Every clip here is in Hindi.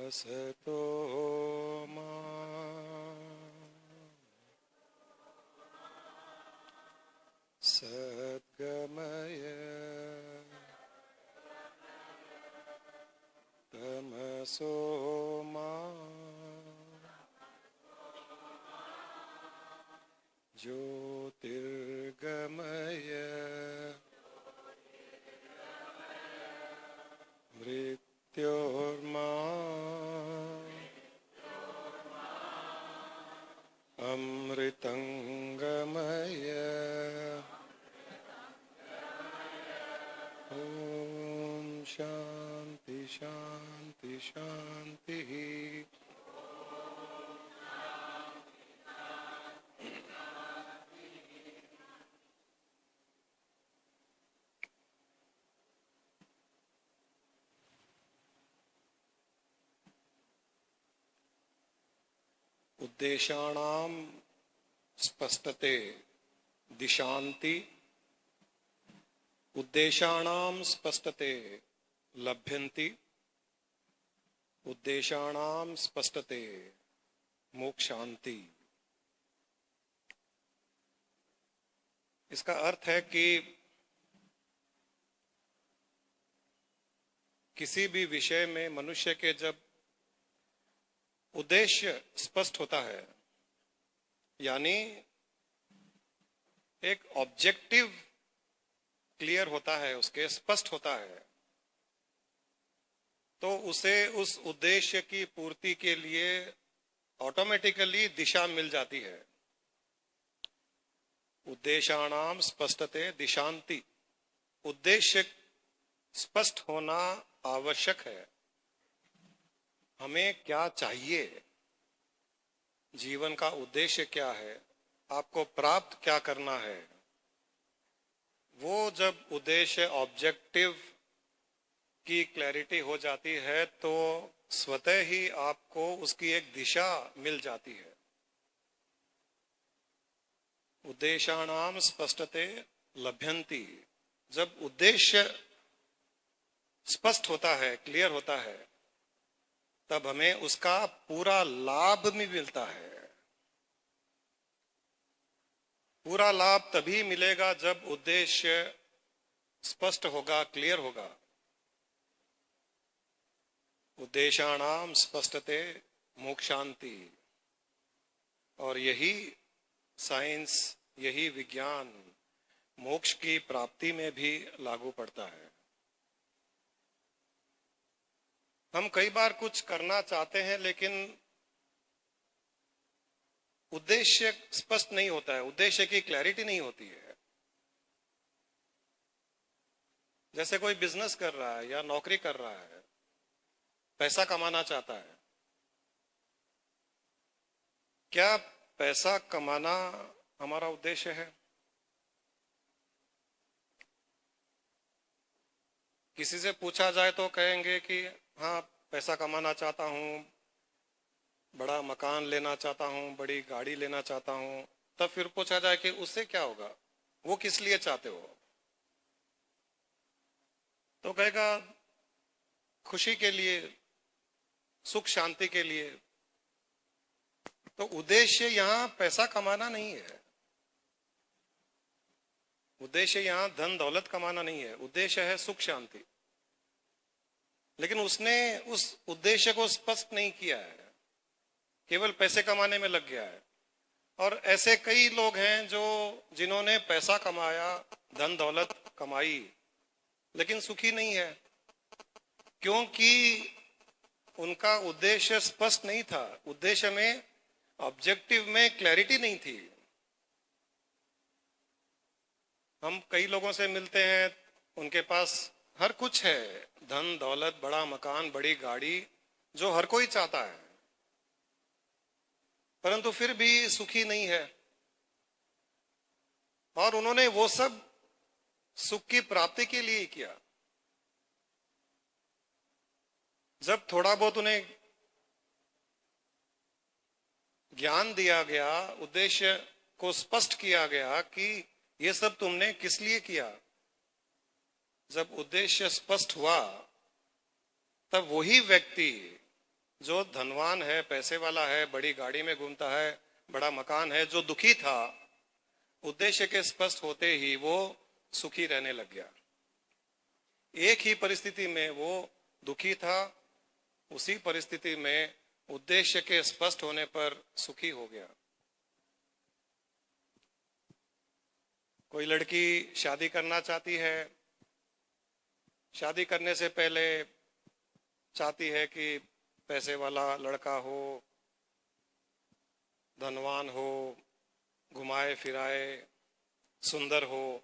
असतो मा सद्गमय तमसो मा ज्योतिर्गमय मृत्योर्मा अमृतंगमय ओम शांति शांति शांति। उद्देशाणाम स्पष्टते दिशान्ति उद्देशाणाम स्पष्टते लभ्यन्ति उद्देशाणाम स्पष्टते मोक्षान्ति। इसका अर्थ है कि किसी भी विषय में मनुष्य के जब उद्देश्य स्पष्ट होता है, यानी एक ऑब्जेक्टिव क्लियर होता है, उसके स्पष्ट होता है, तो उसे उस उद्देश्य की पूर्ति के लिए ऑटोमेटिकली दिशा मिल जाती है। उद्देशाणाम स्पष्टते दिशान्ति, उद्देश्य स्पष्ट होना आवश्यक है। हमें क्या चाहिए, जीवन का उद्देश्य क्या है, आपको प्राप्त क्या करना है, वो जब उद्देश्य ऑब्जेक्टिव की क्लैरिटी हो जाती है तो स्वतः ही आपको उसकी एक दिशा मिल जाती है। उद्देशाणाम स्पष्टते लभ्यन्ति, जब उद्देश्य स्पष्ट होता है, क्लियर होता है, तब हमें उसका पूरा लाभ भी मिलता है। पूरा लाभ तभी मिलेगा जब उद्देश्य स्पष्ट होगा, क्लियर होगा। उद्देशाणाम स्पष्टते मोक्षान्ति, और यही साइंस, यही विज्ञान मोक्ष की प्राप्ति में भी लागू पड़ता है। हम कई बार कुछ करना चाहते हैं लेकिन उद्देश्य स्पष्ट नहीं होता है, उद्देश्य की क्लैरिटी नहीं होती है। जैसे कोई बिजनेस कर रहा है या नौकरी कर रहा है, पैसा कमाना चाहता है। क्या पैसा कमाना हमारा उद्देश्य है? किसी से पूछा जाए तो कहेंगे कि हाँ, पैसा कमाना चाहता हूं, बड़ा मकान लेना चाहता हूं, बड़ी गाड़ी लेना चाहता हूं। तब फिर पूछा जाए कि उससे क्या होगा, वो किस लिए चाहते हो, तो कहेगा खुशी के लिए, सुख शांति के लिए। तो उद्देश्य यहां पैसा कमाना नहीं है, उद्देश्य यहां धन दौलत कमाना नहीं है, उद्देश्य है सुख शांति। लेकिन उसने उस उद्देश्य को स्पष्ट नहीं किया है, केवल पैसे कमाने में लग गया है। और ऐसे कई लोग हैं जो जिन्होंने पैसा कमाया, धन दौलत कमाई, लेकिन सुखी नहीं है, क्योंकि उनका उद्देश्य स्पष्ट नहीं था। उद्देश्य में, ऑब्जेक्टिव में क्लैरिटी नहीं थी। हम कई लोगों से मिलते हैं, उनके पास हर कुछ है, धन दौलत, बड़ा मकान, बड़ी गाड़ी, जो हर कोई चाहता है, परंतु फिर भी सुखी नहीं है। और उन्होंने वो सब सुख की प्राप्ति के लिए किया। जब थोड़ा बहुत उन्हें ज्ञान दिया गया, उद्देश्य को स्पष्ट किया गया कि ये सब तुमने किस लिए किया, जब उद्देश्य स्पष्ट हुआ, तब वही व्यक्ति जो धनवान है, पैसे वाला है, बड़ी गाड़ी में घूमता है, बड़ा मकान है, जो दुखी था, उद्देश्य के स्पष्ट होते ही वो सुखी रहने लग गया। एक ही परिस्थिति में वो दुखी था, उसी परिस्थिति में उद्देश्य के स्पष्ट होने पर सुखी हो गया। कोई लड़की शादी करना चाहती है, शादी करने से पहले चाहती है कि पैसे वाला लड़का हो, धनवान हो, घुमाए फिराए, सुंदर हो।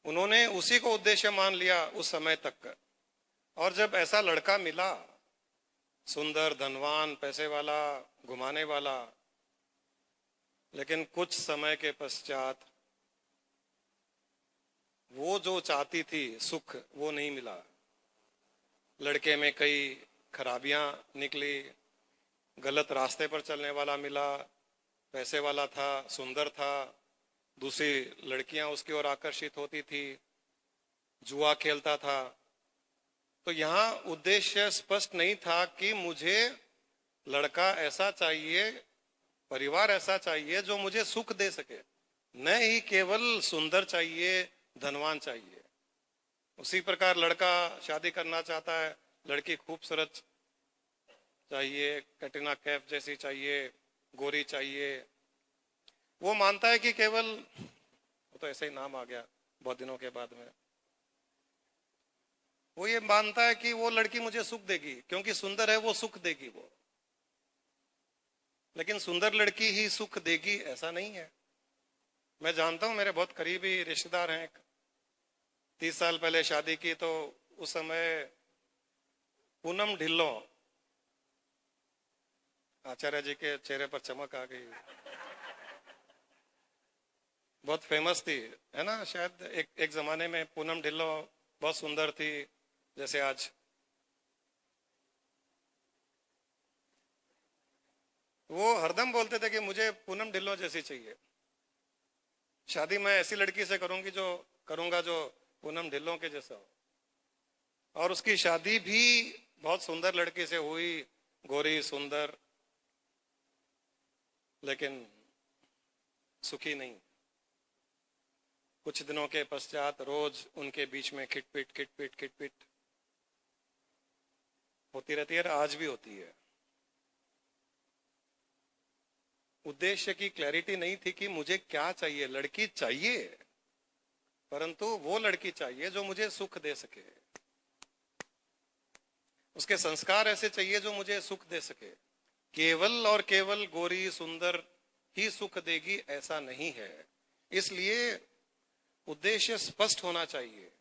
उन्होंने उसी को उद्देश्य मान लिया उस समय तक, और जब ऐसा लड़का मिला, सुंदर, धनवान, पैसे वाला, घुमाने वाला, लेकिन कुछ समय के पश्चात वो जो चाहती थी सुख, वो नहीं मिला। लड़के में कई खराबियां निकली, गलत रास्ते पर चलने वाला मिला, पैसे वाला था, सुंदर था, दूसरी लड़कियां उसकी ओर आकर्षित होती थी, जुआ खेलता था। तो यहाँ उद्देश्य स्पष्ट नहीं था कि मुझे लड़का ऐसा चाहिए, परिवार ऐसा चाहिए जो मुझे सुख दे सके, न ही केवल सुंदर चाहिए, धनवान चाहिए। उसी प्रकार लड़का शादी करना चाहता है, लड़की खूबसूरत चाहिए, कैटरीना कैफ जैसी चाहिए, गोरी चाहिए। वो मानता है कि केवल, वो तो ऐसे ही नाम आ गया बहुत दिनों के बाद में, वो ये मानता है कि वो लड़की मुझे सुख देगी, क्योंकि सुंदर है वो सुख देगी वो। लेकिन सुंदर लड़की ही सुख देगी ऐसा नहीं है। मैं जानता हूं, मेरे बहुत करीबी रिश्तेदार हैं, 30 साल पहले शादी की, तो उस समय पूनम ढिल्लों, आचार्य जी के चेहरे पर चमक आ गई, बहुत फेमस थी, है ना। शायद एक जमाने में पूनम ढिल्लों बहुत सुंदर थी, जैसे आज। वो हरदम बोलते थे कि मुझे पूनम ढिल्लों जैसी चाहिए, शादी मैं ऐसी लड़की से करूंगा जो पूनम ढिल्लों के जैसा हो। और उसकी शादी भी बहुत सुंदर लड़की से हुई, गोरी सुंदर, लेकिन सुखी नहीं। कुछ दिनों के पश्चात रोज उनके बीच में खिटपिट होती रहती है, आज भी होती है। उद्देश्य की क्लैरिटी नहीं थी कि मुझे क्या चाहिए। लड़की चाहिए, परंतु वो लड़की चाहिए जो मुझे सुख दे सके, उसके संस्कार ऐसे चाहिए जो मुझे सुख दे सके। केवल और केवल गोरी सुंदर ही सुख देगी ऐसा नहीं है। इसलिए उद्देश्य स्पष्ट होना चाहिए।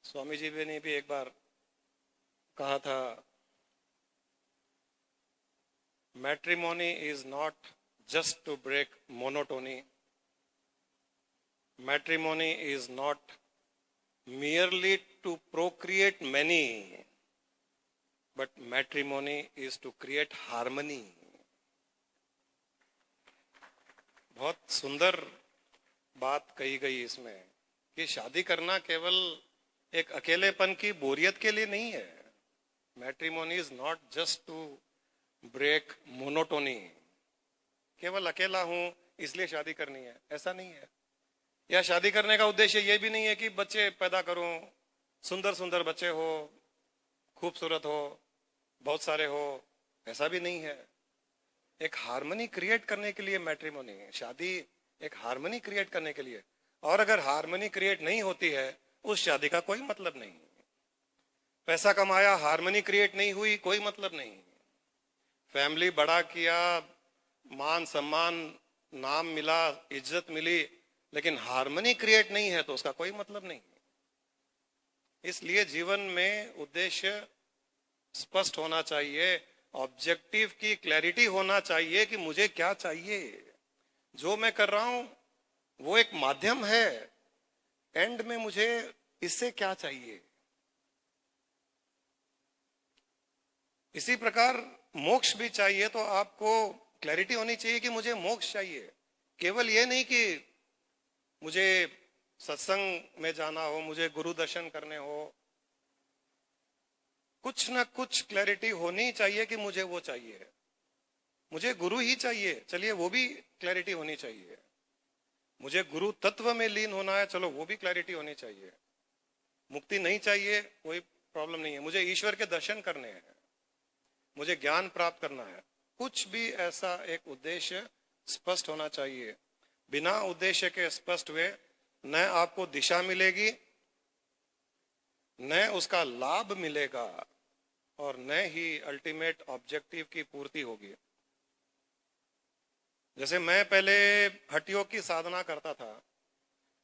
स्वामी जी ने भी एक बार कहा था, matrimony is not just to break monotony, matrimony is not merely to procreate many, but matrimony is to create harmony. बहुत सुंदर बात कही गई इसमें कि शादी करना केवल एक अकेलेपन की बोरियत के लिए नहीं है। Matrimony is not just to break monotony, केवल अकेला हूं इसलिए शादी करनी है, ऐसा नहीं है। या शादी करने का उद्देश्य यह भी नहीं है कि बच्चे पैदा करूं, सुंदर सुंदर बच्चे हो, खूबसूरत हो, बहुत सारे हो, ऐसा भी नहीं है। एक हार्मनी क्रिएट करने के लिए मैट्रिमोनी है, शादी एक हार्मनी क्रिएट करने के लिए। और अगर हार्मनी क्रिएट नहीं होती है, उस शादी का कोई मतलब नहीं। पैसा कमाया, हार्मनी क्रिएट नहीं हुई, कोई मतलब नहीं। फैमिली बड़ा किया, मान सम्मान, नाम मिला, इज्जत मिली, लेकिन हार्मनी क्रिएट नहीं है तो उसका कोई मतलब नहीं। इसलिए जीवन में उद्देश्य स्पष्ट होना चाहिए, ऑब्जेक्टिव की क्लैरिटी होना चाहिए कि मुझे क्या चाहिए। जो मैं कर रहा हूं वो एक माध्यम है, एंड में मुझे इससे क्या चाहिए। इसी प्रकार मोक्ष भी चाहिए तो आपको क्लैरिटी होनी चाहिए कि मुझे मोक्ष चाहिए। केवल ये नहीं कि मुझे सत्संग में जाना हो, मुझे गुरु दर्शन करने हो, कुछ ना कुछ क्लैरिटी होनी चाहिए कि मुझे वो चाहिए, मुझे गुरु ही चाहिए, चलिए वो भी क्लैरिटी होनी चाहिए। मुझे गुरु तत्व में लीन होना है, चलो वो भी क्लैरिटी होनी चाहिए। मुक्ति नहीं चाहिए, कोई प्रॉब्लम नहीं है, मुझे ईश्वर के दर्शन करने हैं, मुझे ज्ञान प्राप्त करना है, कुछ भी ऐसा एक उद्देश्य स्पष्ट होना चाहिए। बिना उद्देश्य के स्पष्ट हुए न आपको दिशा मिलेगी, न उसका लाभ मिलेगा, और न ही अल्टीमेट ऑब्जेक्टिव की पूर्ति होगी। जैसे मैं पहले हठ योग की साधना करता था,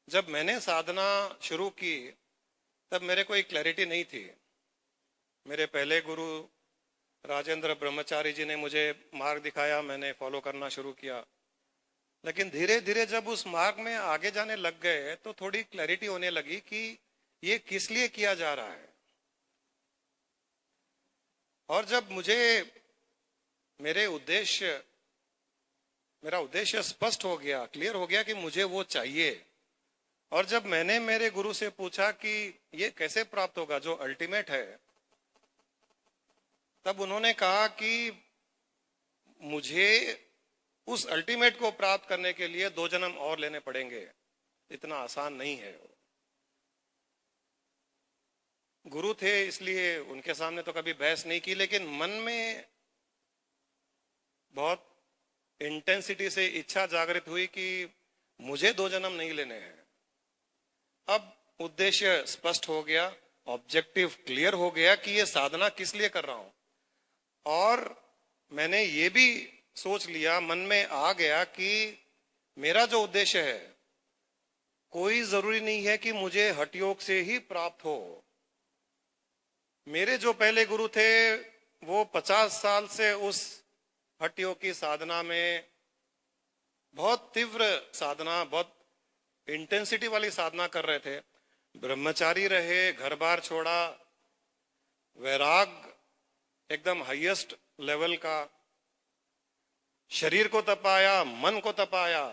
जब मैंने साधना शुरू की तब मेरे को एक क्लैरिटी नहीं थी। मेरे पहले गुरु राजेंद्र ब्रह्मचारी जी ने मुझे मार्ग दिखाया, मैंने फॉलो करना शुरू किया, लेकिन धीरे धीरे जब उस मार्ग में आगे जाने लग गए तो थोड़ी क्लैरिटी होने लगी कि ये किस लिए किया जा रहा है। और जब मेरा उद्देश्य स्पष्ट हो गया, क्लियर हो गया कि मुझे वो चाहिए, और जब मैंने मेरे गुरु से पूछा कि ये कैसे प्राप्त होगा जो अल्टीमेट है, तब उन्होंने कहा कि मुझे उस अल्टीमेट को प्राप्त करने के लिए 2 जन्म और लेने पड़ेंगे, इतना आसान नहीं है। गुरु थे इसलिए उनके सामने तो कभी बहस नहीं की, लेकिन मन में बहुत इंटेंसिटी से इच्छा जागृत हुई कि मुझे 2 जन्म नहीं लेने हैं। अब उद्देश्य स्पष्ट हो गया, ऑब्जेक्टिव क्लियर हो गया कि ये साधना किस लिए कर रहा हूं, और मैंने ये भी सोच लिया, मन में आ गया कि मेरा जो उद्देश्य है कोई जरूरी नहीं है कि मुझे हठ योग से ही प्राप्त हो। मेरे जो पहले गुरु थे वो 50 साल से उस हठ योग की साधना में बहुत तीव्र साधना, बहुत इंटेंसिटी वाली साधना कर रहे थे। ब्रह्मचारी रहे, घर बार छोड़ा, वैराग एकदम हाईएस्ट लेवल का, शरीर को तपाया, मन को तपाया,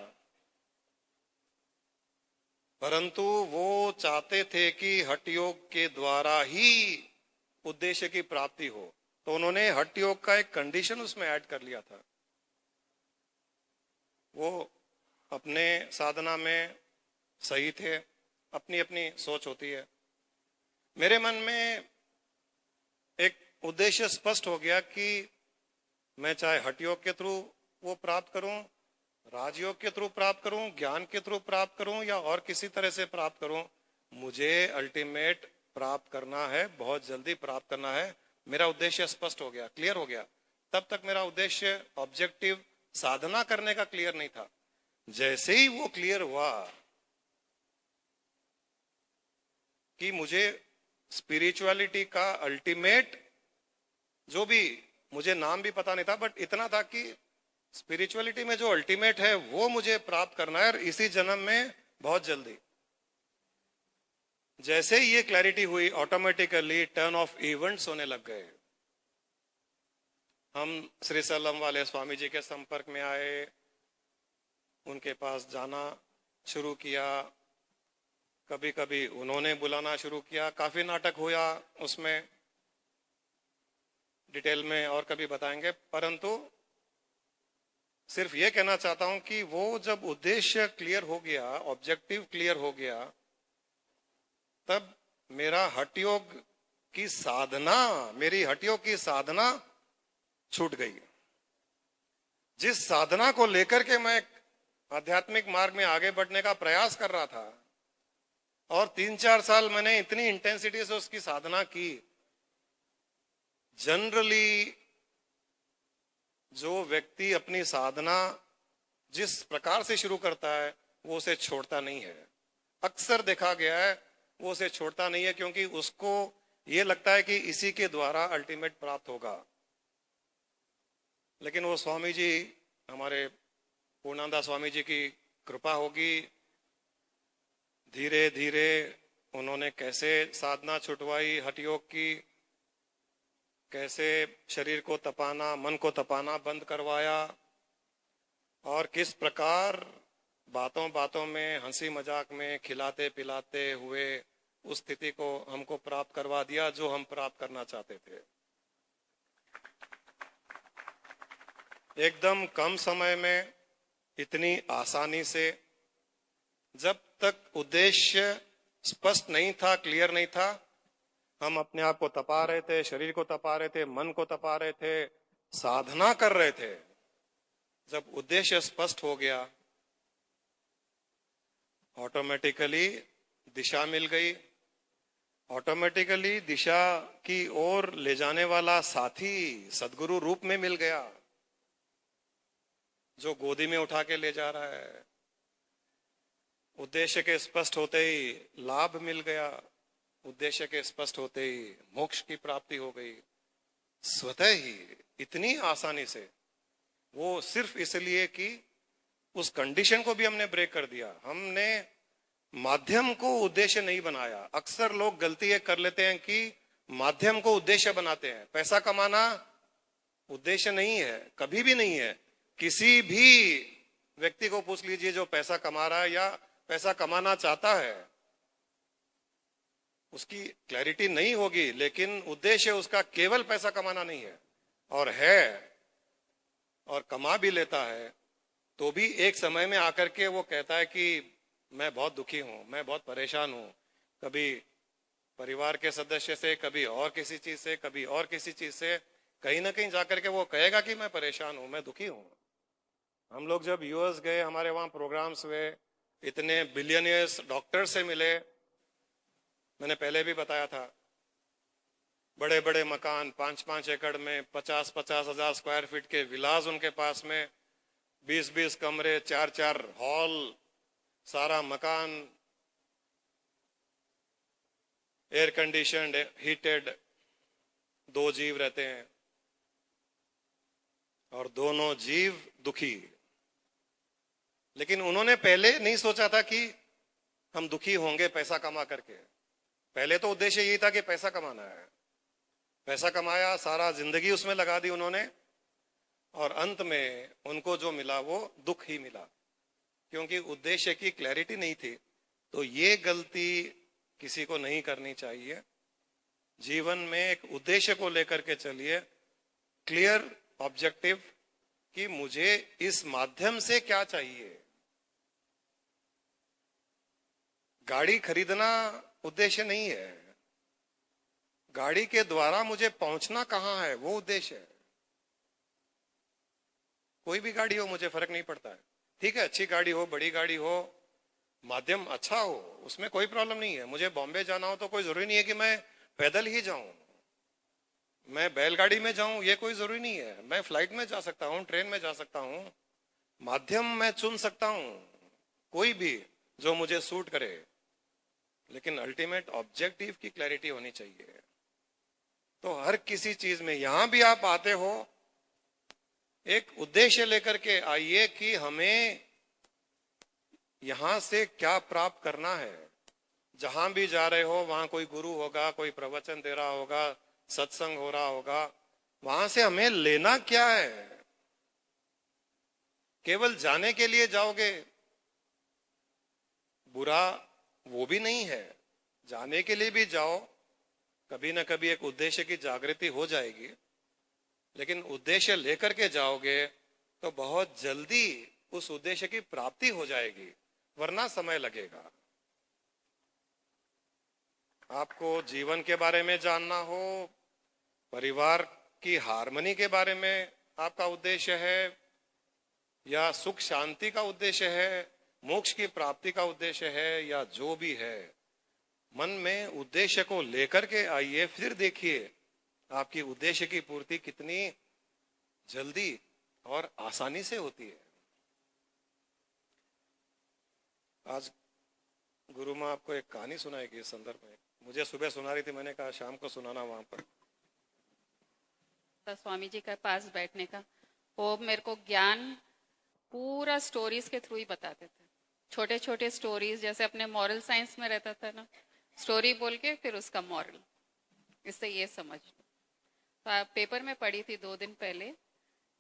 परंतु वो चाहते थे कि हठ योग के द्वारा ही उद्देश्य की प्राप्ति हो, तो उन्होंने हठ योग का एक कंडीशन उसमें ऐड कर लिया था। वो अपने साधना में सही थे, अपनी अपनी सोच होती है। मेरे मन में एक उद्देश्य स्पष्ट हो गया कि मैं चाहे हठ योग के थ्रू वो प्राप्त करूं, राजयोग के थ्रू प्राप्त करूं, ज्ञान के थ्रू प्राप्त करूं, या और किसी तरह से प्राप्त करूं, मुझे अल्टीमेट प्राप्त करना है, बहुत जल्दी प्राप्त करना है। मेरा उद्देश्य स्पष्ट हो गया, क्लियर हो गया। तब तक मेरा उद्देश्य ऑब्जेक्टिव साधना करने का क्लियर नहीं था। जैसे ही वो क्लियर हुआ कि मुझे स्पिरिचुअलिटी का अल्टीमेट, जो भी मुझे नाम भी पता नहीं था, बट इतना था कि स्पिरिचुअलिटी में जो अल्टीमेट है वो मुझे प्राप्त करना है, और इसी जन्म में बहुत जल्दी। जैसे ही ये क्लैरिटी हुई, ऑटोमेटिकली टर्न ऑफ इवेंट्स होने लग गए। हम श्री सलम वाले स्वामी जी के संपर्क में आए, उनके पास जाना शुरू किया, कभी कभी उन्होंने बुलाना शुरू किया, काफी नाटक हुआ उसमें, डिटेल में और कभी बताएंगे। परंतु सिर्फ ये कहना चाहता हूं कि वो जब उद्देश्य क्लियर हो गया, ऑब्जेक्टिव क्लियर हो गया, तब मेरा हठ योग की साधना, मेरी हठ योग की साधना छूट गई। जिस साधना को लेकर के मैं आध्यात्मिक मार्ग में आगे बढ़ने का प्रयास कर रहा था, और 3-4 साल मैंने इतनी इंटेंसिटी से उसकी साधना की, जनरली जो व्यक्ति अपनी साधना जिस प्रकार से शुरू करता है वो उसे छोड़ता नहीं है। अक्सर देखा गया है वो उसे छोड़ता नहीं है, क्योंकि उसको ये लगता है कि इसी के द्वारा अल्टीमेट प्राप्त होगा। लेकिन वो स्वामी जी, हमारे पूर्णानंद स्वामी जी की कृपा होगी, धीरे धीरे उन्होंने कैसे साधना छुटवाई हठ योग की, कैसे शरीर को तपाना, मन को तपाना बंद करवाया, और किस प्रकार बातों बातों में, हंसी मजाक में, खिलाते पिलाते हुए उस स्थिति को हमको प्राप्त करवा दिया जो हम प्राप्त करना चाहते थे। एकदम कम समय में, इतनी आसानी से। जब तक उद्देश्य स्पष्ट नहीं था, क्लियर नहीं था, हम अपने आप को तपा रहे थे, शरीर को तपा रहे थे, मन को तपा रहे थे, साधना कर रहे थे। जब उद्देश्य स्पष्ट हो गया, ऑटोमेटिकली दिशा मिल गई। ऑटोमेटिकली दिशा की ओर ले जाने वाला साथी सदगुरु रूप में मिल गया, जो गोदी में उठा के ले जा रहा है। उद्देश्य के स्पष्ट होते ही लाभ मिल गया, उद्देश्य के स्पष्ट होते ही मोक्ष की प्राप्ति हो गई, स्वतः ही, इतनी आसानी से। वो सिर्फ इसलिए कि उस कंडीशन को भी हमने ब्रेक कर दिया। हमने माध्यम को उद्देश्य नहीं बनाया। अक्सर लोग गलती ये कर लेते हैं कि माध्यम को उद्देश्य बनाते हैं। पैसा कमाना उद्देश्य नहीं है, कभी भी नहीं है। किसी भी व्यक्ति को पूछ लीजिए जो पैसा कमा रहा है या पैसा कमाना चाहता है, उसकी क्लैरिटी नहीं होगी, लेकिन उद्देश्य उसका केवल पैसा कमाना नहीं है, और कमा भी लेता है, तो भी एक समय में आकर के वो कहता है कि मैं बहुत दुखी हूं, मैं बहुत परेशान हूं। कभी परिवार के सदस्य से, कभी और किसी चीज से, कभी और किसी चीज से, कहीं ना कहीं जाकर के वो कहेगा कि मैं परेशान हूं, मैं दुखी हूं। हम लोग जब यूएस गए, हमारे वहां प्रोग्राम्स हुए, इतने बिलियनियर्स डॉक्टर से मिले। मैंने पहले भी बताया था, बड़े बड़े मकान 5-5 एकड़ में, 50-50 हजार स्क्वायर फीट के विलास उनके पास में, 20-20 कमरे, 4-4 हॉल, सारा मकान एयर कंडीशनड, हीटेड। 2 जीव रहते हैं और दोनों जीव दुखी। लेकिन उन्होंने पहले नहीं सोचा था कि हम दुखी होंगे पैसा कमा करके। पहले तो उद्देश्य यही था कि पैसा कमाना है। पैसा कमाया, सारा जिंदगी उसमें लगा दी उन्होंने, और अंत में उनको जो मिला वो दुख ही मिला, क्योंकि उद्देश्य की क्लैरिटी नहीं थी। तो ये गलती किसी को नहीं करनी चाहिए। जीवन में एक उद्देश्य को लेकर के चलिए, क्लियर ऑब्जेक्टिव कि मुझे इस माध्यम से क्या चाहिए। गाड़ी खरीदना उद्देश्य नहीं है, गाड़ी के द्वारा मुझे पहुंचना कहां है वो उद्देश्य है। कोई भी गाड़ी हो, मुझे फर्क नहीं पड़ता है। ठीक है, अच्छी गाड़ी हो, बड़ी गाड़ी हो, माध्यम अच्छा हो, उसमें कोई प्रॉब्लम नहीं है। मुझे बॉम्बे जाना हो तो कोई जरूरी नहीं है कि मैं पैदल ही जाऊं, मैं बैलगाड़ी में जाऊं, ये कोई जरूरी नहीं है। मैं फ्लाइट में जा सकता हूं, ट्रेन में जा सकता हूं, माध्यम मैं चुन सकता हूं, कोई भी जो मुझे सूट करे। लेकिन अल्टीमेट ऑब्जेक्टिव की क्लैरिटी होनी चाहिए। तो हर किसी चीज में, यहां भी आप आते हो, एक उद्देश्य लेकर के आइए कि हमें यहां से क्या प्राप्त करना है। जहां भी जा रहे हो वहां कोई गुरु होगा, कोई प्रवचन दे रहा होगा, सत्संग हो रहा होगा, वहां से हमें लेना क्या है। केवल जाने के लिए जाओगे, बुरा वो भी नहीं है, जाने के लिए भी जाओ, कभी ना कभी एक उद्देश्य की जागृति हो जाएगी। लेकिन उद्देश्य लेकर के जाओगे तो बहुत जल्दी उस उद्देश्य की प्राप्ति हो जाएगी, वरना समय लगेगा। आपको जीवन के बारे में जानना हो, परिवार की हार्मनी के बारे में आपका उद्देश्य है, या सुख शांति का उद्देश्य है, मोक्ष की प्राप्ति का उद्देश्य है, या जो भी है, मन में उद्देश्य को लेकर के आइए। फिर देखिए आपकी उद्देश्य की पूर्ति कितनी जल्दी और आसानी से होती है। आज गुरु माँ आपको एक कहानी सुनाएगी इस संदर्भ में। मुझे सुबह सुना रही थी, मैंने कहा शाम को सुनाना वहां पर। स्वामी जी के पास बैठने का, वो मेरे को ज्ञान पूरा स्टोरीज के थ्रू ही बताते थे। छोटे छोटे स्टोरीज, जैसे अपने मॉरल साइंस में रहता था ना, स्टोरी बोल के फिर उसका मॉरल, इससे ये समझ लो। तो आप पेपर में पढ़ी थी 2 दिन पहले,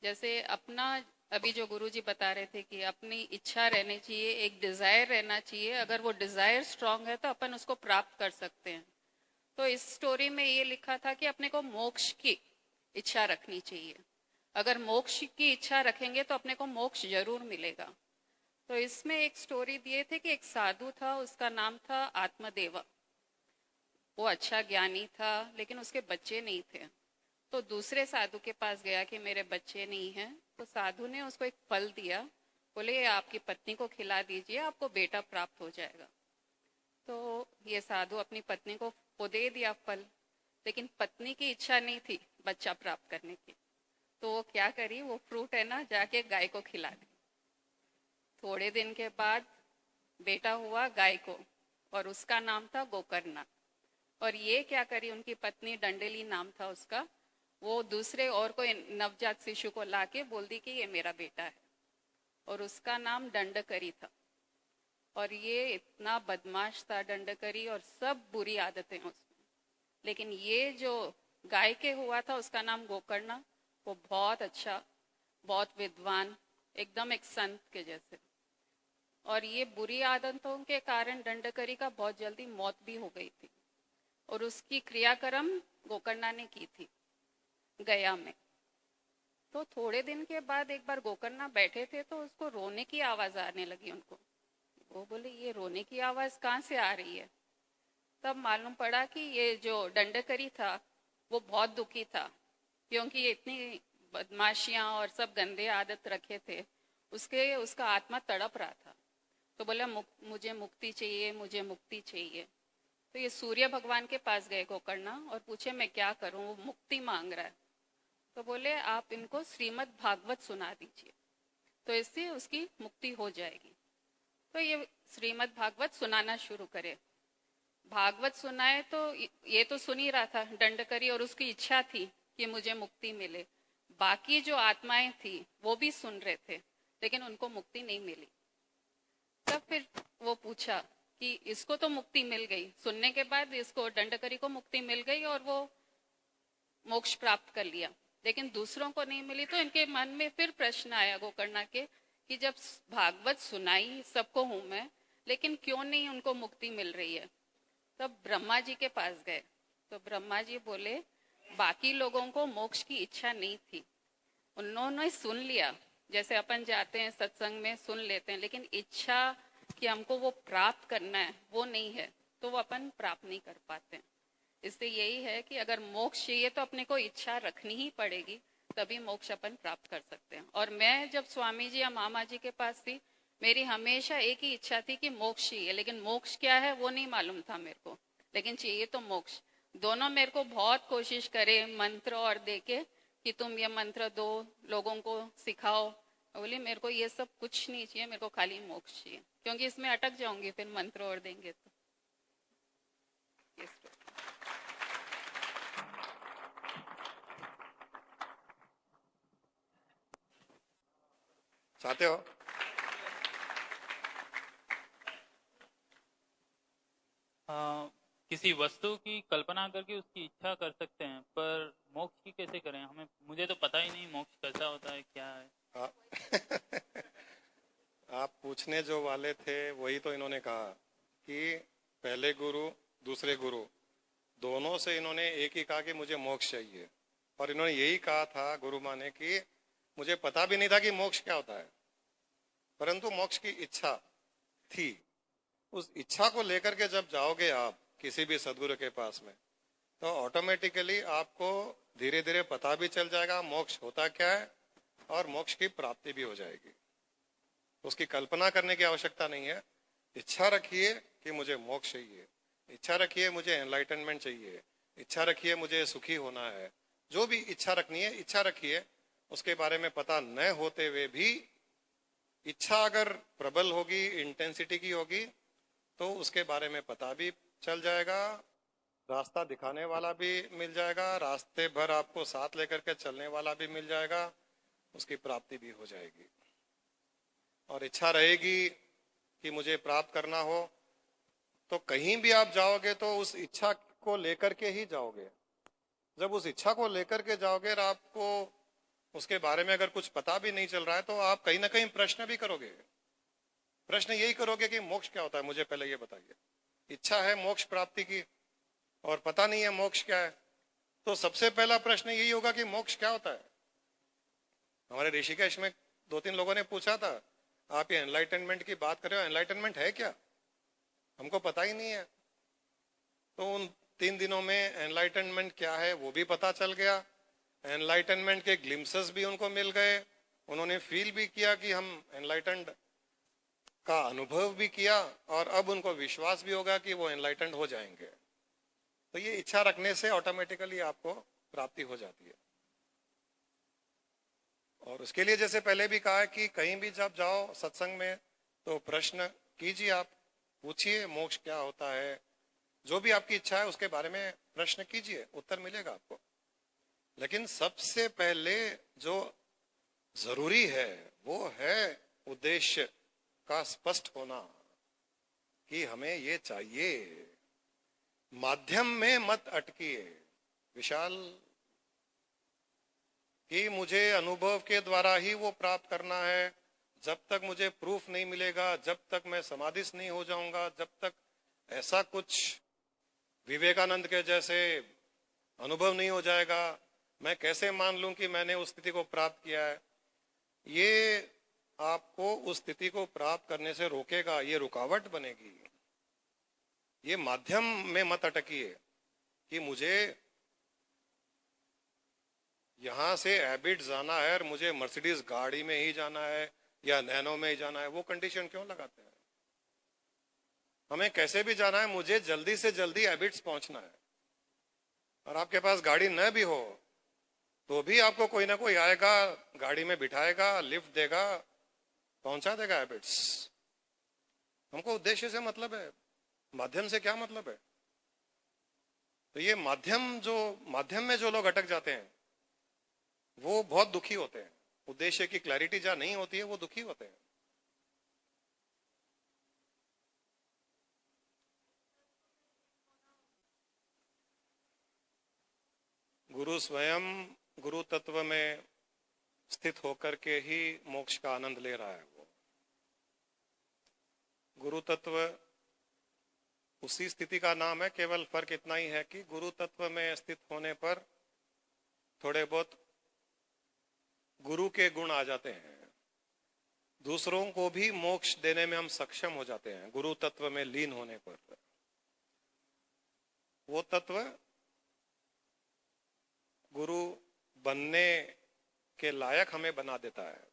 जैसे अपना अभी जो गुरुजी बता रहे थे कि अपनी इच्छा रहनी चाहिए, एक डिजायर रहना चाहिए, अगर वो डिजायर स्ट्रांग है तो अपन उसको प्राप्त कर सकते हैं। तो इस स्टोरी में ये लिखा था कि अपने को मोक्ष की इच्छा रखनी चाहिए। अगर मोक्ष की इच्छा रखेंगे तो अपने को मोक्ष जरूर मिलेगा। तो इसमें एक स्टोरी दिए थे कि एक साधु था, उसका नाम था आत्मदेवा। वो अच्छा ज्ञानी था, लेकिन उसके बच्चे नहीं थे। तो दूसरे साधु के पास गया कि मेरे बच्चे नहीं हैं। तो साधु ने उसको एक फल दिया, बोले ये आपकी पत्नी को खिला दीजिए, आपको बेटा प्राप्त हो जाएगा। तो ये साधु अपनी पत्नी को वो दे दिया फल, लेकिन पत्नी की इच्छा नहीं थी बच्चा प्राप्त करने की। तो वो क्या करी, वो फ्रूट है ना, जाके गाय को खिला दी। थोड़े दिन के बाद बेटा हुआ गाय को, और उसका नाम था गोकर्णा। और ये क्या करी, उनकी पत्नी, डंडेली नाम था उसका, वो दूसरे और कोई नवजात शिशु को लाके बोल दी कि ये मेरा बेटा है, और उसका नाम दंडकरी था। और ये इतना बदमाश था दंडकरी, और सब बुरी आदतें उसमें। लेकिन ये जो गाय के हुआ था उसका नाम गोकर्णा, वो बहुत अच्छा, बहुत विद्वान, एकदम एक संत के जैसे। और ये बुरी आदतों के कारण दंडकरी का बहुत जल्दी मौत भी हो गई थी, और उसकी क्रियाक्रम गोकर्णा ने की थी गया में। तो थोड़े दिन के बाद एक बार गोकर्णा बैठे थे तो उसको रोने की आवाज आने लगी उनको। वो बोले ये रोने की आवाज कहाँ से आ रही है। तब मालूम पड़ा कि ये जो दंडकरी था वो बहुत दुखी था, क्योंकि ये इतनी बदमाशियां और सब गंदे आदत रखे थे, उसका आत्मा तड़प रहा था। तो बोला मुझे मुक्ति चाहिए, मुझे मुक्ति चाहिए। तो ये सूर्य भगवान के पास गए गोकर्णा और पूछे मैं क्या करूं, वो मुक्ति मांग रहा है। तो बोले आप इनको श्रीमद् भागवत सुना दीजिए, तो इससे उसकी मुक्ति हो जाएगी। तो ये श्रीमद् भागवत सुनाना शुरू करे। भागवत सुनाए तो ये तो सुन ही रहा था दंडकरी, और उसकी इच्छा थी कि मुझे मुक्ति मिले। बाकी जो आत्माएं थी वो भी सुन रहे थे, लेकिन उनको मुक्ति नहीं मिली। तब फिर वो पूछा कि इसको तो मुक्ति मिल गई, सुनने के बाद इसको दंडकरी को मुक्ति मिल गई और वो मोक्ष प्राप्त कर लिया, लेकिन दूसरों को नहीं मिली। तो इनके मन में फिर प्रश्न आया गोकर्णा के कि जब भागवत सुनाई सबको हूं मैं, लेकिन क्यों नहीं उनको मुक्ति मिल रही है। तब ब्रह्मा जी के पास गए। तो ब्रह्मा जी बोले बाकी लोगों को मोक्ष की इच्छा नहीं थी, उन्होंने सुन लिया, जैसे अपन जाते हैं सत्संग में सुन लेते हैं, लेकिन इच्छा कि हमको वो प्राप्त करना है वो नहीं है, तो वो अपन प्राप्त नहीं कर पाते हैं। इससे यही है कि अगर मोक्ष चाहिए तो अपने को इच्छा रखनी ही पड़ेगी, तभी मोक्ष अपन प्राप्त कर सकते हैं। और मैं जब स्वामी जी या मामा जी के पास थी, मेरी हमेशा एक ही इच्छा थी कि मोक्ष चाहिए, लेकिन मोक्ष क्या है वो नहीं मालूम था मेरे को, लेकिन चाहिए तो मोक्ष। दोनों मेरे को बहुत कोशिश करे मंत्र और देके कि तुम ये मंत्र दो, लोगों को सिखाओ। बोली मेरे को ये सब कुछ नहीं चाहिए, मेरे को खाली मोक्ष चाहिए, क्योंकि इसमें अटक जाऊंगी फिर मंत्र और देंगे तो। चाहते हो? किसी वस्तु की कल्पना करके उसकी इच्छा कर सकते हैं, पर मोक्ष की कैसे करें? मुझे तो पता ही नहीं मोक्ष कैसा होता है, क्या है। आप पूछने जो वाले थे वही तो इन्होंने कहा कि पहले गुरु दूसरे गुरु दोनों से इन्होंने एक ही कहा कि मुझे मोक्ष चाहिए, और इन्होंने यही कहा था गुरु माँ ने कि मुझे पता भी नहीं था कि मोक्ष क्या होता है, परंतु मोक्ष की इच्छा थी। उस इच्छा को लेकर के जब जाओगे आप किसी भी सदगुरु के पास में, तो ऑटोमेटिकली आपको धीरे धीरे पता भी चल जाएगा मोक्ष होता क्या है, और मोक्ष की प्राप्ति भी हो जाएगी। उसकी कल्पना करने की आवश्यकता नहीं है। इच्छा रखिए कि मुझे मोक्ष चाहिए, इच्छा रखिए मुझे एनलाइटनमेंट चाहिए, इच्छा रखिए मुझे सुखी होना है। जो भी इच्छा रखनी है इच्छा रखिए। उसके बारे में पता न होते हुए भी इच्छा अगर प्रबल होगी, इंटेंसिटी की होगी, तो उसके बारे में पता भी चल जाएगा, रास्ता दिखाने वाला भी मिल जाएगा, रास्ते भर आपको साथ लेकर के चलने वाला भी मिल जाएगा, उसकी प्राप्ति भी हो जाएगी। और इच्छा रहेगी कि मुझे प्राप्त करना हो, तो कहीं भी आप जाओगे तो उस इच्छा को लेकर के ही जाओगे। जब उस इच्छा को लेकर के जाओगे और आपको उसके बारे में अगर कुछ पता भी नहीं चल रहा है तो आप कहीं ना कहीं प्रश्न भी करोगे। प्रश्न यही करोगे कि मोक्ष क्या होता है, मुझे पहले ये बताइए। इच्छा है मोक्ष प्राप्ति की और पता नहीं है मोक्ष क्या है, तो सबसे पहला प्रश्न यही होगा कि मोक्ष क्या होता है। हमारे ऋषिकेश में 2-3 लोगों ने पूछा था, आप ये एनलाइटनमेंट की बात कर रहे हो, एनलाइटनमेंट है क्या, हमको पता ही नहीं है। तो उन 3 दिनों में एनलाइटनमेंट क्या है वो भी पता चल गया, एनलाइटनमेंट के ग्लिम्सेस भी उनको मिल गए, उन्होंने फील भी किया कि हम एनलाइटनड का अनुभव भी किया, और अब उनको विश्वास भी होगा कि वो एनलाइटनड हो जाएंगे। तो ये इच्छा रखने से ऑटोमेटिकली आपको प्राप्ति हो जाती है। और उसके लिए जैसे पहले भी कहा कि कहीं भी जब जाओ सत्संग में तो प्रश्न कीजिए, आप पूछिए मोक्ष क्या होता है, जो भी आपकी इच्छा है उसके बारे में प्रश्न कीजिए, उत्तर मिलेगा आपको। लेकिन सबसे पहले जो जरूरी है वो है उद्देश्य का स्पष्ट होना कि हमें ये चाहिए। माध्यम में मत अटकिए विशाल, कि मुझे अनुभव के द्वारा ही वो प्राप्त करना है, जब तक मुझे प्रूफ नहीं मिलेगा, जब तक मैं समाधिस्थ नहीं हो जाऊंगा, जब तक ऐसा कुछ विवेकानंद के जैसे अनुभव नहीं हो जाएगा, मैं कैसे मान लूं कि मैंने उस स्थिति को प्राप्त किया है। ये आपको उस स्थिति को प्राप्त करने से रोकेगा, ये रुकावट बनेगी। ये माध्यम में मत अटकिए कि मुझे यहां से एबिट जाना है और मुझे मर्सिडीज गाड़ी में ही जाना है या नैनो में ही जाना है। वो कंडीशन क्यों लगाते हैं? हमें कैसे भी जाना है, मुझे जल्दी से जल्दी एबिट्स पहुंचना है। और आपके पास गाड़ी न भी हो तो भी आपको कोई ना कोई आएगा, गाड़ी में बिठाएगा, लिफ्ट देगा, पहुंचा देगा एबिट्स। हमको उद्देश्य से मतलब है, माध्यम से क्या मतलब है? तो ये माध्यम में जो लोग अटक जाते हैं वो बहुत दुखी होते हैं। उद्देश्य की क्लैरिटी जहां नहीं होती है वो दुखी होते हैं। गुरु स्वयं गुरु तत्व में स्थित होकर के ही मोक्ष का आनंद ले रहा है। वो गुरु तत्व उसी स्थिति का नाम है, केवल फर्क इतना ही है कि गुरु तत्व में स्थित होने पर थोड़े बहुत गुरु के गुण आ जाते हैं, दूसरों को भी मोक्ष देने में हम सक्षम हो जाते हैं गुरु तत्व में लीन होने पर। वो तत्व गुरु बनने के लायक हमें बना देता है।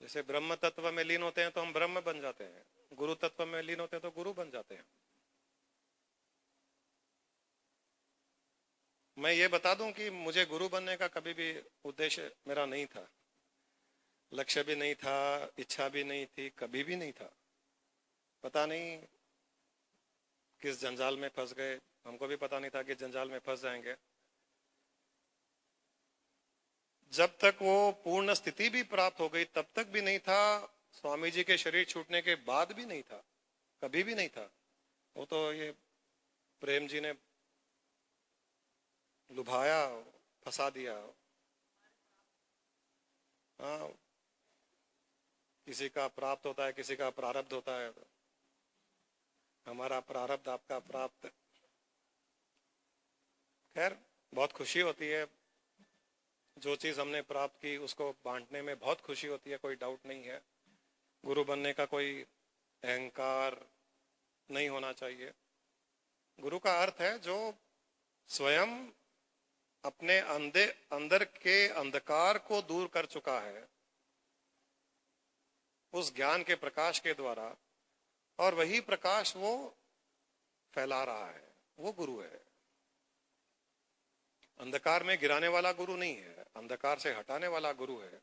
जैसे ब्रह्म तत्व में लीन होते हैं तो हम ब्रह्म बन जाते हैं, गुरु तत्व में लीन होते हैं तो गुरु बन जाते हैं। मैं ये बता दूं कि मुझे गुरु बनने का कभी भी उद्देश्य मेरा नहीं था, लक्ष्य भी नहीं था, इच्छा भी नहीं थी, कभी भी नहीं था। पता नहीं किस जंजाल में फंस गए, हमको भी पता नहीं था कि जंजाल में फंस जाएंगे। जब तक वो पूर्ण स्थिति भी प्राप्त हो गई तब तक भी नहीं था, स्वामी जी के शरीर छूटने के बाद भी नहीं था, कभी भी नहीं था। वो तो ये प्रेम जी ने लुभाया, फंसा दिया। हाँ, किसी का प्राप्त होता है, किसी का प्रारब्ध होता है। हमारा प्रारब्ध, आपका प्राप्त। खैर, बहुत खुशी होती है, जो चीज हमने प्राप्त की उसको बांटने में बहुत खुशी होती है, कोई डाउट नहीं है। गुरु बनने का कोई अहंकार नहीं होना चाहिए। गुरु का अर्थ है जो स्वयं अपने अंदर के अंधकार को दूर कर चुका है उस ज्ञान के प्रकाश के द्वारा, और वही प्रकाश वो फैला रहा है, वो गुरु है। अंधकार में गिराने वाला गुरु नहीं है, अंधकार से हटाने वाला गुरु है।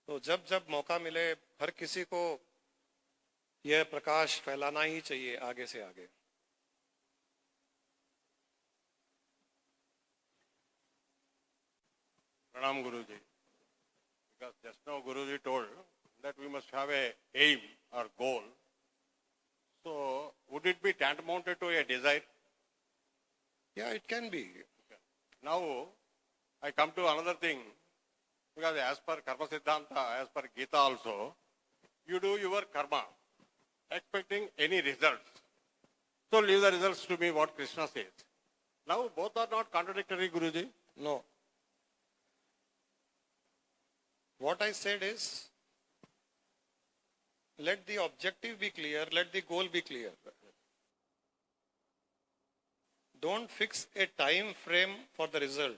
तो जब जब मौका मिले हर किसी को यह प्रकाश फैलाना ही चाहिए आगे से आगे। Pranam Guruji. Because just now Guruji told that we must have a aim or goal. So would it be tantamounted to a desire? Yeah, it can be. Now I come to another thing, because as per Karma Siddhanta, as per Gita also, you do your karma, expecting any results. So leave the results to me, what Krishna says. Now both are not contradictory, Guruji. No. What I said is, let the objective be clear, let the goal be clear. Don't fix a time frame for the result.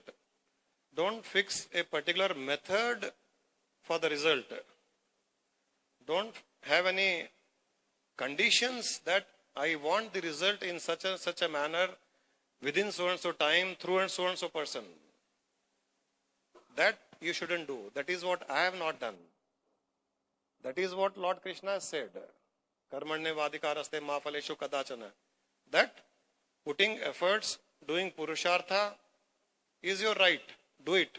Don't fix a particular method for the result. Don't have any conditions that I want the result in such a manner within so and so time through and so person. That you shouldn't do. That is what I have not done. That is what Lord Krishna said. Karmanye vadikaraste ma phaleshu kadachana. That putting efforts, doing purushartha is your right. Do it.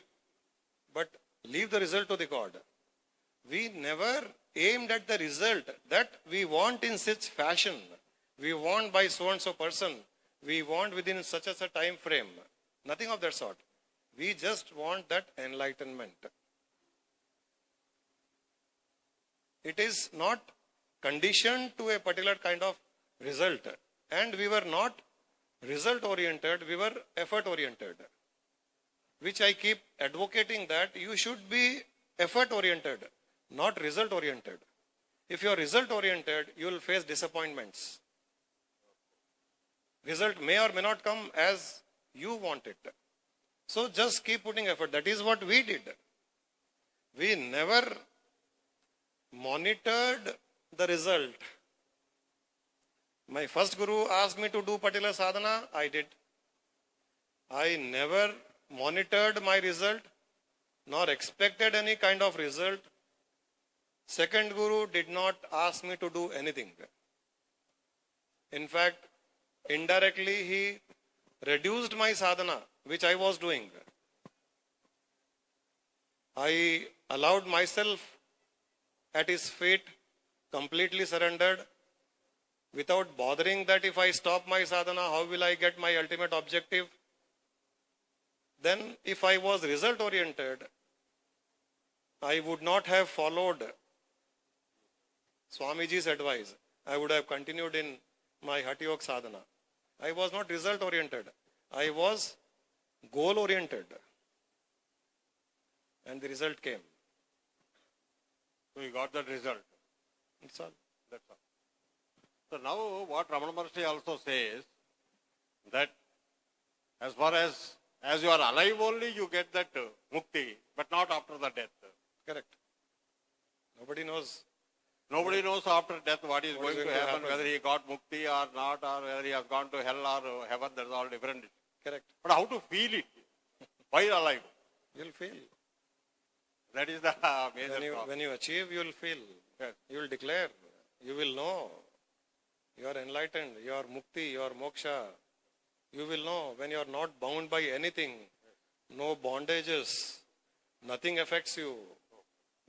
But leave the result to the God. We never aimed at the result that we want in such fashion. We want by so and so person. We want within such a time frame. Nothing of that sort. We just want that enlightenment. It is not conditioned to a particular kind of result. And we were not result oriented, we were effort oriented. Which I keep advocating that you should be effort oriented, not result oriented. If you are result oriented, you will face disappointments. Result may or may not come as you want it. So just keep putting effort. That is what we did. We never monitored the result. My first guru asked me to do particular sadhana, I did. I never monitored my result, nor expected any kind of result. Second guru did not ask me to do anything. In fact, indirectly he reduced my sadhana, which I was doing. I allowed myself at his feet, completely surrendered, without bothering that if I stop my sadhana, how will I get my ultimate objective? Then if I was result oriented, I would not have followed Swamiji's advice. I would have continued in my Hatha Yoga sadhana. I was not result oriented. I was goal oriented. And the result came. So you got that result. That's all. That's all. So now what Ramana Maharshi also says, that as far as you are alive only, you get that mukti, but not after the death. Correct. Nobody knows. Nobody knows after death what is going to happen, whether he got mukti or not, or whether he has gone to hell or heaven. That's all different. Correct. But how to feel it while alive? You'll feel. That is the major problem. When you achieve, you'll feel. Yes. You will declare. You will know. You are enlightened. You are mukti. You are moksha. You will know when you are not bound by anything. No bondages. Nothing affects you.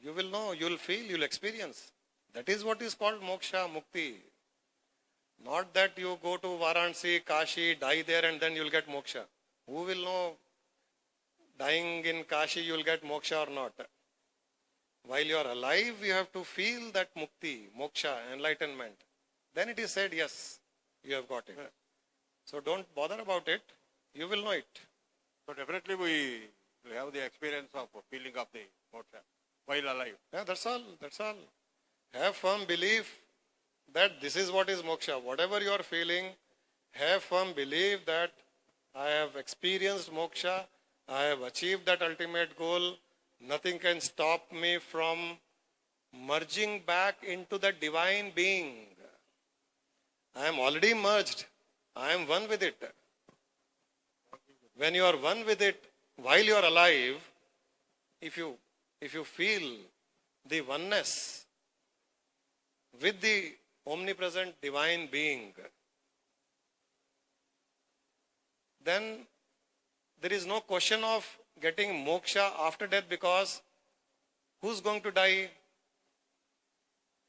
You will know. You will feel. You will experience. That is what is called moksha, mukti. Not that you go to Varanasi, Kashi, die there and then you will get moksha. Who will know dying in Kashi you will get moksha or not? While you are alive, you have to feel that mukti, moksha, enlightenment. Then it is said, yes, you have got it. So don't bother about it. You will know it. So definitely we will have the experience of feeling of the moksha while alive. Yeah, that's all. That's all. Have firm belief that this is what is moksha. Whatever you are feeling, have firm belief that I have experienced moksha. I have achieved that ultimate goal. Nothing can stop me from merging back into the divine being. I am already merged. I am one with it. When you are one with it, while you are alive, if you feel the oneness with the omnipresent divine being, then there is no question of getting moksha after death, because who's going to die?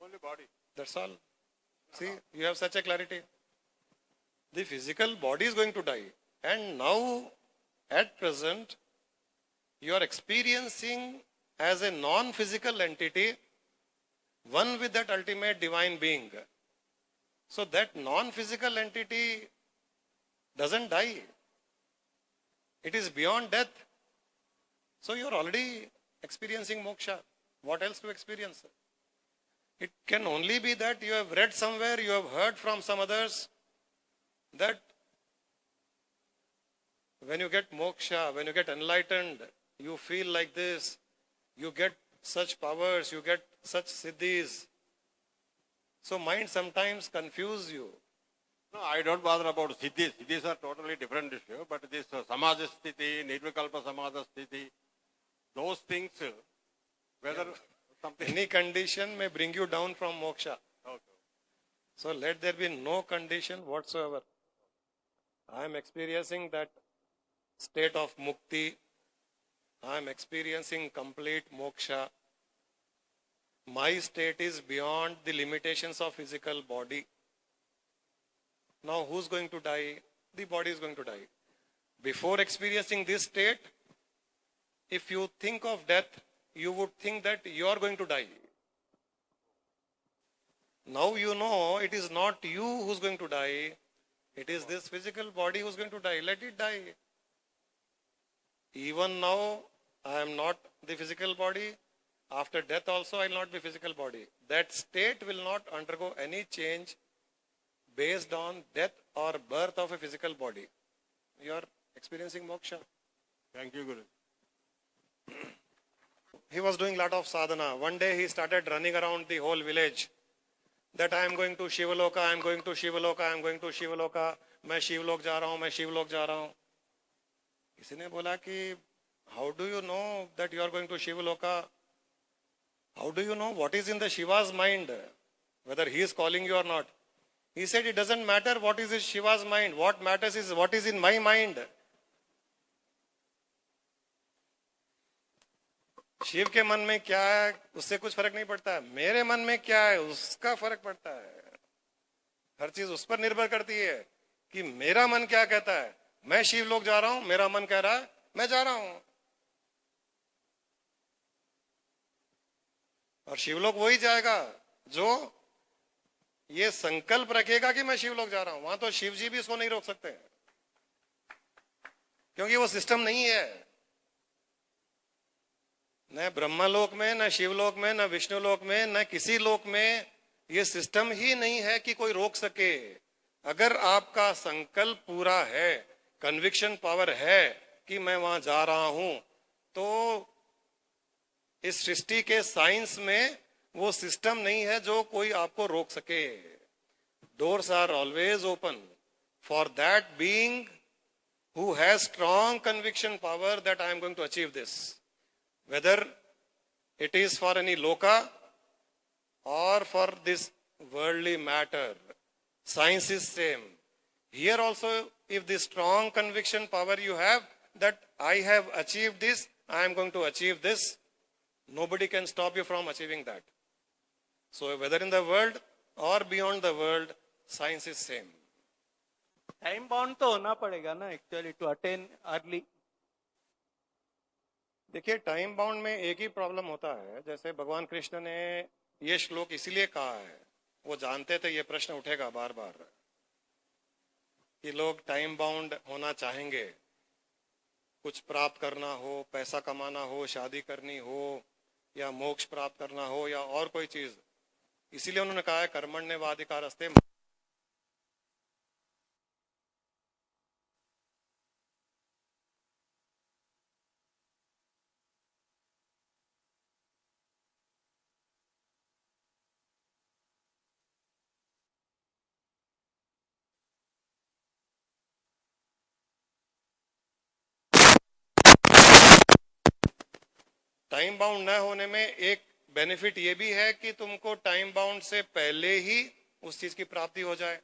Only body. That's all. See, you have such a clarity. The physical body is going to die. And now, at present, You are experiencing as a non-physical entity, one with that ultimate divine being. So that non-physical entity doesn't die. It is beyond death. So you are already experiencing moksha. What else to experience? It can only be that you have read somewhere, you have heard from some others, that when you get moksha, when you get enlightened, you feel like this, you get such powers, you get such siddhis. So mind sometimes confuse you. No, I don't bother about siddhis. Siddhis are totally different issue. But this samadhi sthiti, nirvikalpa samadhi sthiti, those things, whether something... Any condition may bring you down from moksha. Okay. So let there be no condition whatsoever. I am experiencing that state of mukti. I am experiencing complete moksha. My state is beyond the limitations of physical body. Now who's going to die? The body is going to die. Before experiencing this state, if you think of death, you would think that you are going to die. Now you know it is not you who's going to die. It is this physical body who's going to die. Let it die. Even now, I am not the physical body. After death also, I will not be physical body. That state will not undergo any change based on death or birth of a physical body. You are experiencing moksha. Thank you, Guru. He was doing a lot of sadhana. One day he started running around the whole village. That I am going to Shivaloka, I am going to Shivaloka, I am going to Shivaloka. मैं शिवलोक जा रहा हूँ, मैं शिवलोक जा रहा हूँ. किसी ने बोला कि how do you know that you are going to Shivaloka? How do you know what is in the Shiva's mind? Whether he is calling you or not. He said it doesn't matter what is in Shiva's mind. What matters is what is in my mind. Shiv के मन में क्या है उससे कुछ फर्क नहीं पड़ता है. मेरे मन में क्या है उसका फर्क पड़ता है. हर चीज उस पर निर्भर करती है कि मेरा मन क्या कहता है. मैं शिवलोक जा रहा हूं, मेरा मन कह रहा है मैं जा रहा हूं. और शिवलोक वही जाएगा जो ये संकल्प रखेगा कि मैं शिवलोक जा रहा हूं. वहां तो शिव जी भी इसको नहीं रोक सकते क्योंकि वो सिस्टम नहीं है. न ब्रह्मलोक में, न शिवलोक में, न विष्णुलोक में, न किसी लोक में ये सिस्टम ही नहीं है कि कोई रोक सके. अगर आपका संकल्प पूरा है, कन्विक्शन पावर है कि मैं वहां जा रहा हूं, तो इस सृष्टि के साइंस में वो सिस्टम नहीं है जो कोई आपको रोक सके. Doors are always open for that being who has strong conviction power that I am going to achieve this. Whether it is for any loka or for this worldly matter, science is same. Here also, if the strong conviction power you have that I have achieved this, I am going to achieve this, nobody can stop you from achieving that. So whether in the world or beyond the world, science is same. Time bound तो होना पड़ेगा ना एक्चुअली टू अटेन अर्ली. देखिए टाइम बाउंड में एक ही प्रॉब्लम होता है. जैसे भगवान कृष्ण ने ये श्लोक इसीलिए कहा है, वो जानते थे ये प्रश्न उठेगा बार बार कि लोग टाइम बाउंड होना चाहेंगे. कुछ प्राप्त करना हो, पैसा कमाना हो, शादी करनी हो, या मोक्ष प्राप्त करना हो, या और कोई चीज. इसीलिए उन्होंने कहा है कर्मण्येवाधिकारस्ते. टाइम बाउंड न होने में एक बेनिफिट ये भी है कि तुमको टाइम बाउंड से पहले ही उस चीज की प्राप्ति हो जाए.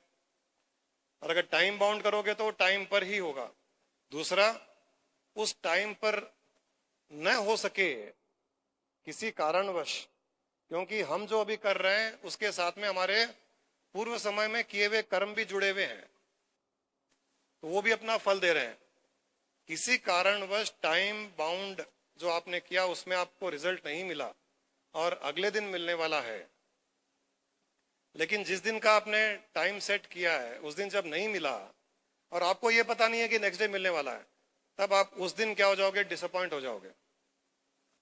और अगर टाइम बाउंड करोगे तो टाइम पर ही होगा. दूसरा, उस टाइम पर न हो सके किसी कारणवश, क्योंकि हम जो अभी कर रहे हैं उसके साथ में हमारे पूर्व समय में किए हुए कर्म भी जुड़े हुए हैं, तो वो भी अपना फल दे रहे हैं. किसी कारणवश टाइम बाउंड जो आपने किया उसमें आपको रिजल्ट नहीं मिला और अगले दिन मिलने वाला है, लेकिन जिस दिन का आपने टाइम सेट किया है उस दिन जब नहीं मिला और आपको ये पता नहीं है कि नेक्स्ट डे मिलने वाला है, तब आप उस दिन क्या हो जाओगे, डिसअपॉइंट हो जाओगे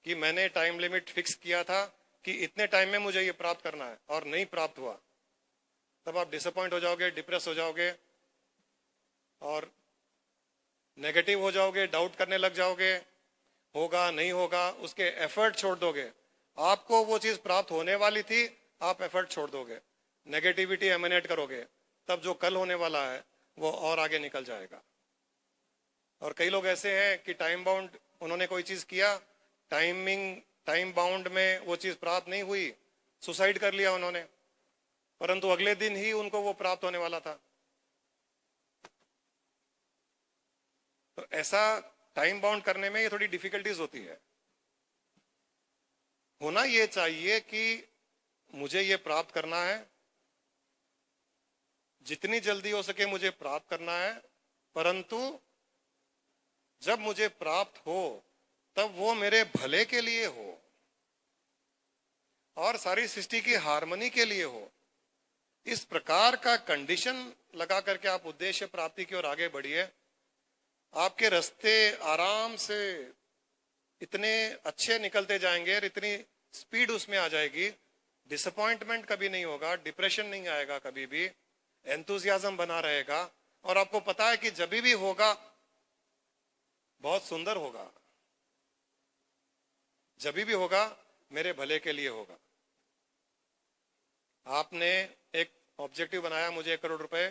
कि मैंने टाइम लिमिट फिक्स किया था कि इतने टाइम में मुझे ये प्राप्त करना है और नहीं प्राप्त हुआ। तब आप डिसअपॉइंट हो जाओगे, डिप्रेस हो जाओगे और नेगेटिव हो जाओगे, डाउट करने लग जाओगे, होगा नहीं होगा, उसके एफर्ट छोड़ दोगे। आपको वो चीज प्राप्त होने वाली थी, आप एफर्ट छोड़ दोगे, नेगेटिविटी एमिनेट करोगे, तब जो कल होने वाला है वो और आगे निकल जाएगा। और कई लोग ऐसे हैं कि टाइम बाउंड उन्होंने कोई चीज किया, टाइम बाउंड में वो चीज प्राप्त नहीं हुई, सुसाइड कर लिया उन्होंने, परंतु अगले दिन ही उनको वो प्राप्त होने वाला था। तो ऐसा टाइम बाउंड करने में ये थोड़ी डिफिकल्टीज होती है। होना ये चाहिए कि मुझे ये प्राप्त करना है, जितनी जल्दी हो सके मुझे प्राप्त करना है, परंतु जब मुझे प्राप्त हो तब वो मेरे भले के लिए हो और सारी सृष्टि की हार्मनी के लिए हो। इस प्रकार का कंडीशन लगा करके आप उद्देश्य प्राप्ति की ओर आगे बढ़िए। आपके रास्ते आराम से इतने अच्छे निकलते जाएंगे और इतनी स्पीड उसमें आ जाएगी, डिसअपॉइंटमेंट कभी नहीं होगा, डिप्रेशन नहीं आएगा कभी भी, एंथुजियाज्म बना रहेगा और आपको पता है कि जब भी होगा बहुत सुंदर होगा, जब भी होगा मेरे भले के लिए होगा। आपने एक ऑब्जेक्टिव बनाया, मुझे 1 करोड़ रुपए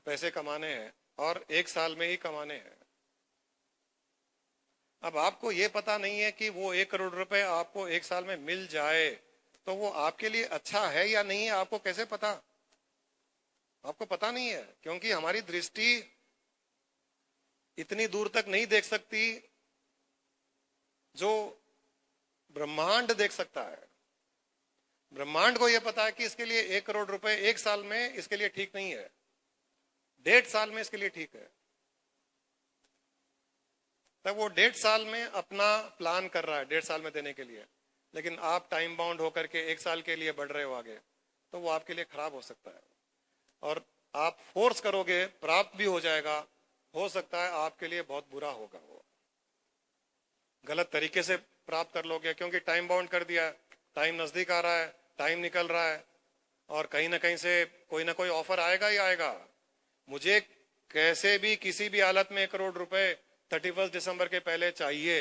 पैसे कमाने हैं और 1 साल में ही कमाने हैं। अब आपको यह पता नहीं है कि वो 1 करोड़ रुपए आपको 1 साल में मिल जाए तो वो आपके लिए अच्छा है या नहीं है, आपको कैसे पता? आपको पता नहीं है, क्योंकि हमारी दृष्टि इतनी दूर तक नहीं देख सकती जो ब्रह्मांड देख सकता है। ब्रह्मांड को यह पता है कि इसके लिए 1 करोड़ रुपए 1 साल में इसके लिए ठीक नहीं है, 1.5 साल में इसके लिए ठीक है। तब वो 1.5 साल में अपना प्लान कर रहा है 1.5 साल में देने के लिए, लेकिन आप टाइम बाउंड होकर के 1 साल के लिए बढ़ रहे हो आगे, तो वो आपके लिए खराब हो सकता है। और आप फोर्स करोगे, प्राप्त भी हो जाएगा, हो सकता है आपके लिए बहुत बुरा होगा, वो गलत तरीके से प्राप्त कर लोगे, क्योंकि टाइम बाउंड कर दिया, टाइम नजदीक आ रहा है, टाइम निकल रहा है और कहीं ना कहीं से कोई ना कोई ऑफर आएगा ही आएगा। मुझे कैसे भी किसी भी हालत में 1 करोड़ रुपए 31 दिसंबर के पहले चाहिए,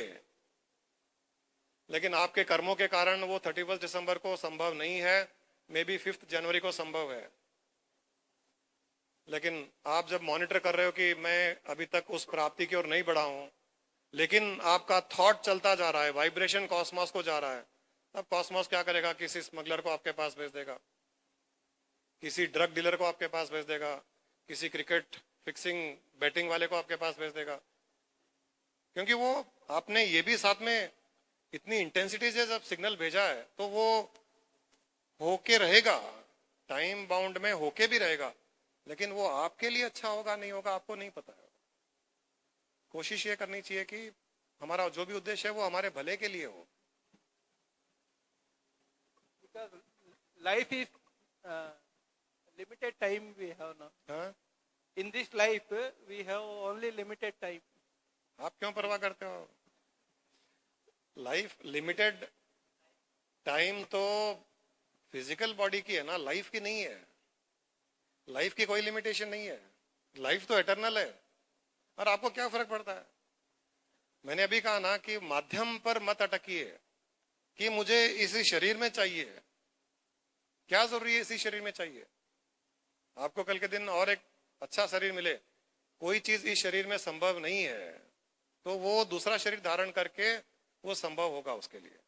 लेकिन आपके कर्मों के कारण वो 31 दिसंबर को संभव नहीं है, मे बी 5 जनवरी को संभव है। लेकिन आप जब मॉनिटर कर रहे हो कि मैं अभी तक उस प्राप्ति की ओर नहीं बढ़ा हूं, लेकिन आपका थॉट चलता जा रहा है, वाइब्रेशन कॉस्मोस को जा रहा है, तब कॉस्मोस क्या करेगा? किसी स्मगलर को आपके पास भेज देगा, किसी ड्रग डीलर को आपके पास भेज देगा, किसी क्रिकेट फिक्सिंग बैटिंग वाले को आपके पास भेज देगा, क्योंकि वो आपने ये भी साथ में इतनी इंटेंसिटी से जब सिग्नल भेजा है तो वो होके रहेगा, टाइम बाउंड में होके भी रहेगा, लेकिन वो आपके लिए अच्छा होगा नहीं होगा आपको नहीं पता है। कोशिश ये करनी चाहिए कि हमारा जो भी उद्देश्य है वो हमारे भले के लिए हो। Life is limited time we have now. हाँ? In this life, we have only limited time. आप क्यों परवाह करते हो? लाइफ लिमिटेड टाइम तो फिजिकल बॉडी की है ना, लाइफ की नहीं है। लाइफ की कोई लिमिटेशन नहीं है, लाइफ तो एटर्नल है। और आपको क्या फर्क पड़ता है? मैंने अभी कहा ना कि माध्यम पर मत अटकिए कि मुझे इसी शरीर में चाहिए, क्या जरूरी है इसी शरीर में चाहिए? आपको कल के दिन और एक अच्छा शरीर मिले, कोई चीज इस शरीर में संभव नहीं है, तो वो दूसरा शरीर धारण करके वो संभव होगा उसके लिए।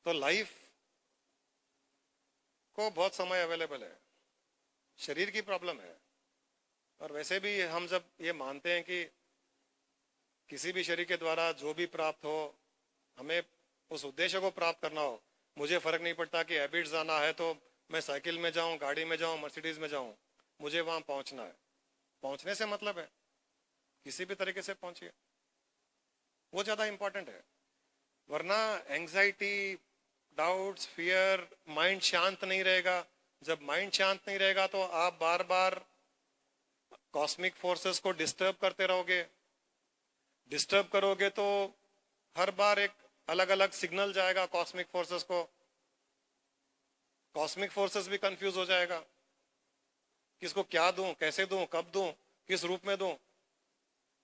तो लाइफ को बहुत समय अवेलेबल है, शरीर की प्रॉब्लम है। और वैसे भी हम जब ये मानते हैं कि किसी भी शरीर के द्वारा जो भी प्राप्त हो, हमें उस उद्देश्य को प्राप्त करना हो, मुझे फर्क नहीं पड़ता कि हैबिट्स जाना है तो मैं साइकिल में जाऊं, गाड़ी में जाऊं, मर्सिडीज में जाऊं, मुझे वहां पहुंचना है। पहुंचने से मतलब है, किसी भी तरीके से पहुंचिए, वो ज्यादा इंपॉर्टेंट है। वरना एंजाइटी, डाउट्स, फियर, माइंड शांत नहीं रहेगा। जब माइंड शांत नहीं रहेगा तो आप बार बार कॉस्मिक फोर्सेस को डिस्टर्ब करते रहोगे। डिस्टर्ब करोगे तो हर बार एक अलग अलग सिग्नल जाएगा कॉस्मिक फोर्सेस को। कॉस्मिक फोर्सेस भी कंफ्यूज हो जाएगा, किसको क्या दूं, कैसे दूं, कब दूं, किस रूप में दूं।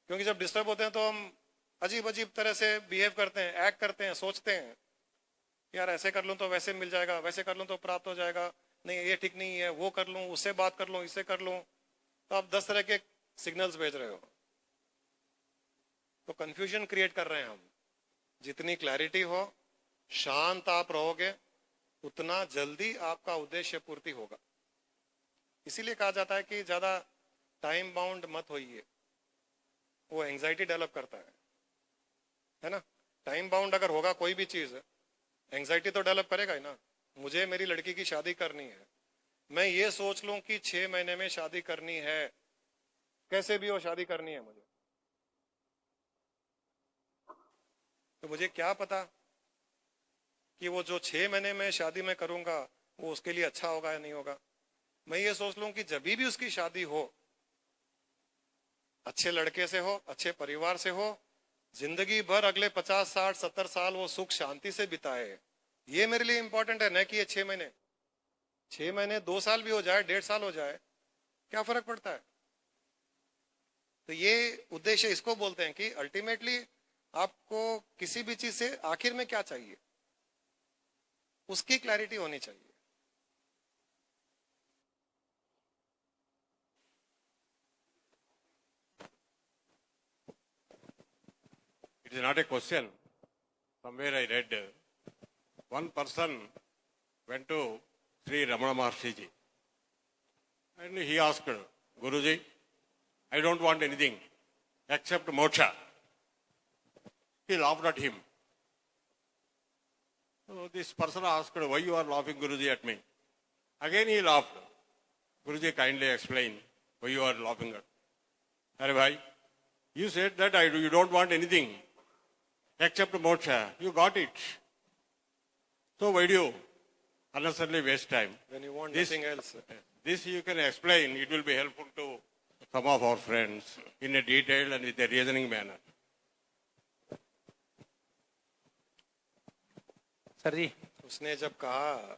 क्योंकि जब डिस्टर्ब होते हैं तो हम अजीब अजीब तरह से बिहेव करते हैं, एक्ट करते हैं, सोचते हैं यार ऐसे कर लूं तो वैसे मिल जाएगा, वैसे कर लूं तो प्राप्त हो जाएगा, नहीं ये ठीक नहीं है, वो कर लूं, उससे बात कर लूं, इससे कर लूं। तो आप 10 तरह के सिग्नल्स भेज रहे हो, तो कंफ्यूजन क्रिएट कर रहे हैं हम। जितनी क्लैरिटी हो, शांत आप रहोगे, उतना जल्दी आपका उद्देश्य पूर्ति होगा। इसीलिए कहा जाता है कि ज्यादा टाइम बाउंड मत होइए, वो एंजाइटी डेवलप करता है ना। टाइम बाउंड अगर होगा कोई भी चीज, एंजाइटी तो डेवलप करेगा ही ना। मुझे मेरी लड़की की शादी करनी है, मैं ये सोच लूं कि 6 महीने में शादी करनी है, कैसे भी हो शादी करनी है मुझे, तो मुझे क्या पता कि वो जो 6 महीने में शादी में करूंगा वो उसके लिए अच्छा होगा या नहीं होगा। मैं ये सोच लूं कि जब भी उसकी शादी हो, अच्छे लड़के से हो, अच्छे परिवार से हो, जिंदगी भर अगले 50, 60, 70 साल वो सुख शांति से बिताए। ये मेरे लिए इंपॉर्टेंट है, न कि ये 6 महीने। 6 महीने 2 साल भी हो जाए, 1.5 साल हो जाए, क्या फर्क पड़ता है। तो ये उद्देश्य इसको बोलते हैं कि अल्टीमेटली आपको किसी भी चीज से आखिर में क्या चाहिए, उसकी क्लैरिटी होनी चाहिए। It is not a question. Somewhere I read one person went to Sri Ramana Maharshi ji and he asked, Guruji, I don't want anything except moksha. He laughed at him. So this person asked, why you are laughing, Guruji, at me? Again he laughed. Guruji, kindly explain why you are laughing at me. Arey bhai, you said that you don't want anything except moksha. You got it. So why do you unnecessarily waste time? When you want nothing else. This you can explain. It will be helpful to some of our friends in a detailed and with a reasoning manner. Sir ji, उसने जब कहा,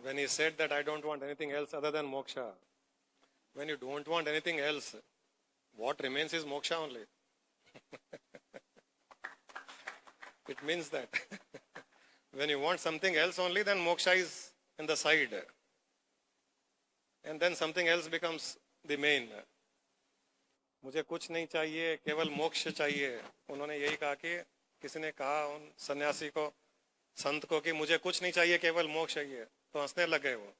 when he said that I don't want anything else other than moksha, when you don't want anything else, what remains is moksha only. It means that when you want something else only, then moksha is in the side, and then something else becomes the main. मुझे कुछ नहीं चाहिए, केवल मोक्ष चाहिए। उन्होंने यही कहा कि किसी ने कहा उन सन्यासी को, संत को, कि मुझे कुछ नहीं चाहिए, केवल मोक्ष चाहिए, तो हंसने लग गए वो।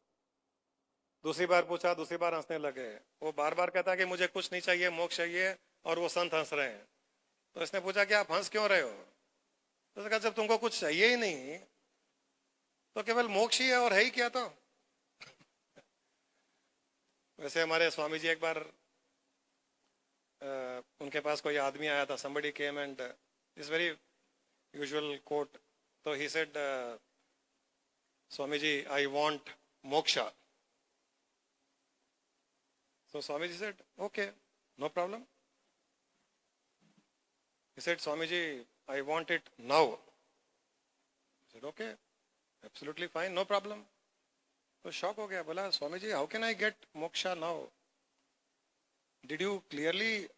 दूसरी बार पूछा, दूसरी बार हंसने लगे। वो बार बार कहता कि मुझे कुछ नहीं चाहिए, मोक्ष चाहिए, और वो संत हंस रहे हैं। तो इसने पूछा कि आप हंस क्यों रहे हो? तो उसने कहा जब तुमको कुछ चाहिए ही नहीं तो केवल मोक्ष ही है, और है ही क्या। तो वैसे हमारे स्वामी जी एक बार उनके पास कोई आदमी आया था, somebody came and this very usual quote. So he said, Swamiji, I want moksha. So Swamiji said, okay, no problem. He said, Swamiji, I want it now. He said, okay, absolutely fine, no problem. तो शॉक हो गया, बोला स्वामी how can I get moksha now? Did you clearly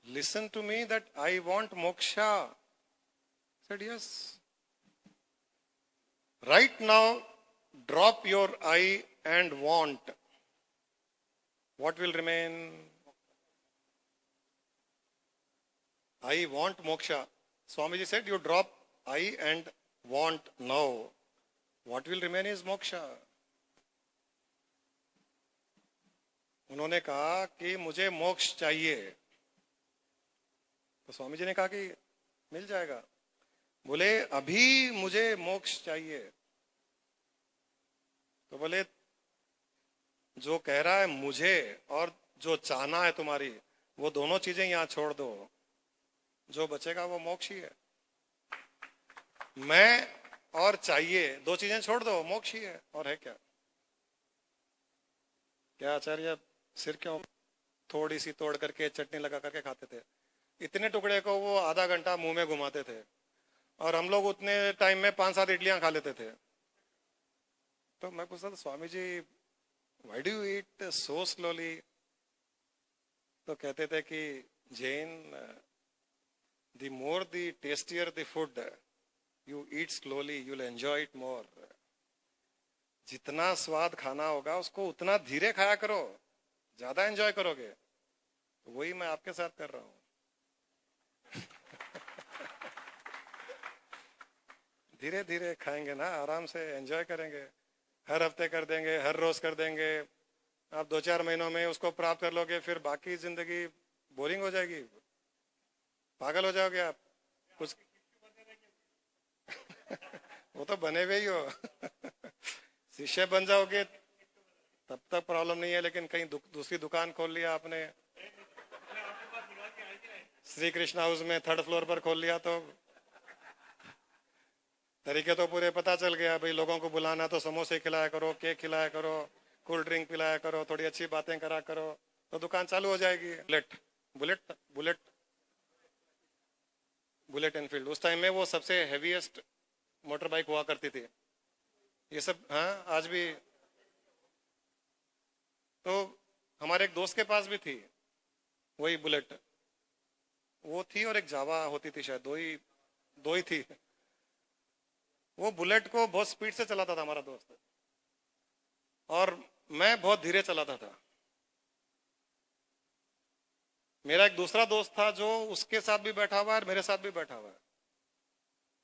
listen to me that I want moksha? He said, yes. Right now, drop your I and want. What will remain? I want moksha. Swamiji said, you drop I and want now. What will remain is moksha. उन्होंने कहा कि मुझे मोक्ष चाहिए, तो स्वामी जी ने कहा कि मिल जाएगा। बोले अभी मुझे मोक्ष चाहिए। तो बोले जो कह रहा है मुझे और जो चाहना है तुम्हारी, वो दोनों चीजें यहाँ छोड़ दो, जो बचेगा वो मोक्ष ही है। मैं और चाहिए, दो चीजें छोड़ दो, मोक्ष ही है। और है क्या? क्या आचार्य सिर क्यों थोड़ी सी तोड़ करके चटनी लगा करके खाते थे? इतने टुकड़े को वो आधा घंटा मुंह में घुमाते थे, और हम लोग उतने टाइम में 5-7 इडलियां खा लेते थे। तो मैं पूछता था, Swami ji why do you eat so slowly? तो कहते थे कि Jain, the more the tastier the food you eat slowly you will enjoy it more. जितना स्वाद खाना होगा उसको उतना धीरे खाया करो, ज्यादा एंजॉय करोगे। तो वही मैं आपके साथ कर रहा हूं। धीरे धीरे खाएंगे ना, आराम से एंजॉय करेंगे। हर हफ्ते कर देंगे, हर रोज कर देंगे, आप 2-4 महीनों में उसको प्राप्त कर लोगे, फिर बाकी जिंदगी बोरिंग हो जाएगी, पागल हो जाओगे आप कुछ। वो तो बने हुए ही हो। शिष्य बन जाओगे तब तक प्रॉब्लम नहीं है, लेकिन कहीं दूसरी दुकान खोल लिया आपने, श्री कृष्ण हाउस में 3rd फ्लोर पर खोल लिया, तो तरीके तो पूरे पता चल गया। भाई लोगों को बुलाना तो समोसे खिलाया करो, केक खिलाया करो, कोल्ड ड्रिंक पिलाया करो, थोड़ी अच्छी बातें करा करो, तो दुकान चालू हो जाएगी। Bullet bullet bullet bullet Enfield उस टाइम में वो सबसे हेवीएस्ट मोटर बाइक हुआ करती थी। ये सब हाँ आज भी। तो हमारे एक दोस्त के पास भी थी वही बुलेट, वो थी, और एक जावा होती थी शायद, दो ही थी। वो बुलेट को बहुत स्पीड से चलाता था हमारा दोस्त, और मैं बहुत धीरे चलाता था। मेरा एक दूसरा दोस्त था जो उसके साथ भी बैठा हुआ है और मेरे साथ भी बैठा हुआ है।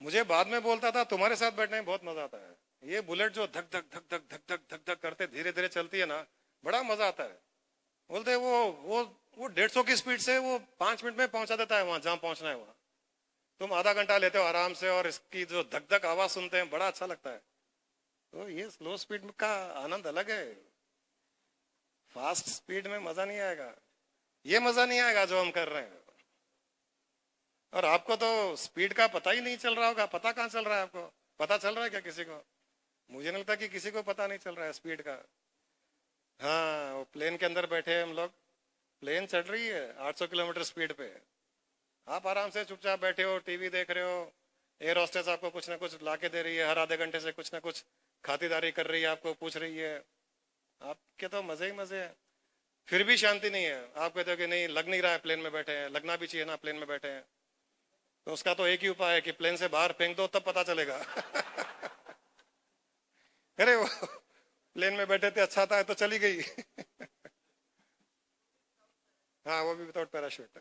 मुझे बाद में बोलता था, तुम्हारे साथ बैठने में बहुत मजा आता है, ये बुलेट जो धक धक धक धक धक धक धक धक करते धीरे धीरे चलती है ना, बड़ा मजा आता है। बोलते वो 150 की स्पीड से वो 5 मिनट में पहुंचा देता है वहां जहां पहुंचना है वहां। तुम आधा घंटा लेते हो आराम से, और इसकी जो धक धक आवाज सुनते हैं बड़ा अच्छा लगता है। तो ये स्लो स्पीड का आनंद अलग है, फास्ट स्पीड में मजा नहीं आएगा, ये मजा नहीं आएगा जो हम कर रहे हैं। और आपको तो स्पीड का पता ही नहीं चल रहा होगा। पता कहाँ चल रहा है आपको? पता चल रहा है क्या किसी को? मुझे नहीं लगता कि किसी को पता नहीं चल रहा है स्पीड का। हाँ, वो प्लेन के अंदर बैठे हम लोग, प्लेन चढ़ रही है 800 किलोमीटर स्पीड पे, आप आराम से चुपचाप बैठे हो, टीवी देख रहे हो, एयर होस्टेस आपको कुछ ना कुछ ला के दे रही है, हर आधे घंटे से कुछ ना कुछ खातिरदारी कर रही है, आपको पूछ रही है, आपके तो मजे ही मजे हैं। फिर भी शांति नहीं है। आप कहते हो कि नहीं लग नहीं रहा है, प्लेन में बैठे हैं, लगना भी चाहिए ना, प्लेन में बैठे हैं। तो उसका तो एक ही उपाय है कि प्लेन से बाहर फेंक दो, तब पता चलेगा। अरे वो प्लेन में बैठे थे, अच्छा था, तो चली गई। हाँ, वो भी without parachute.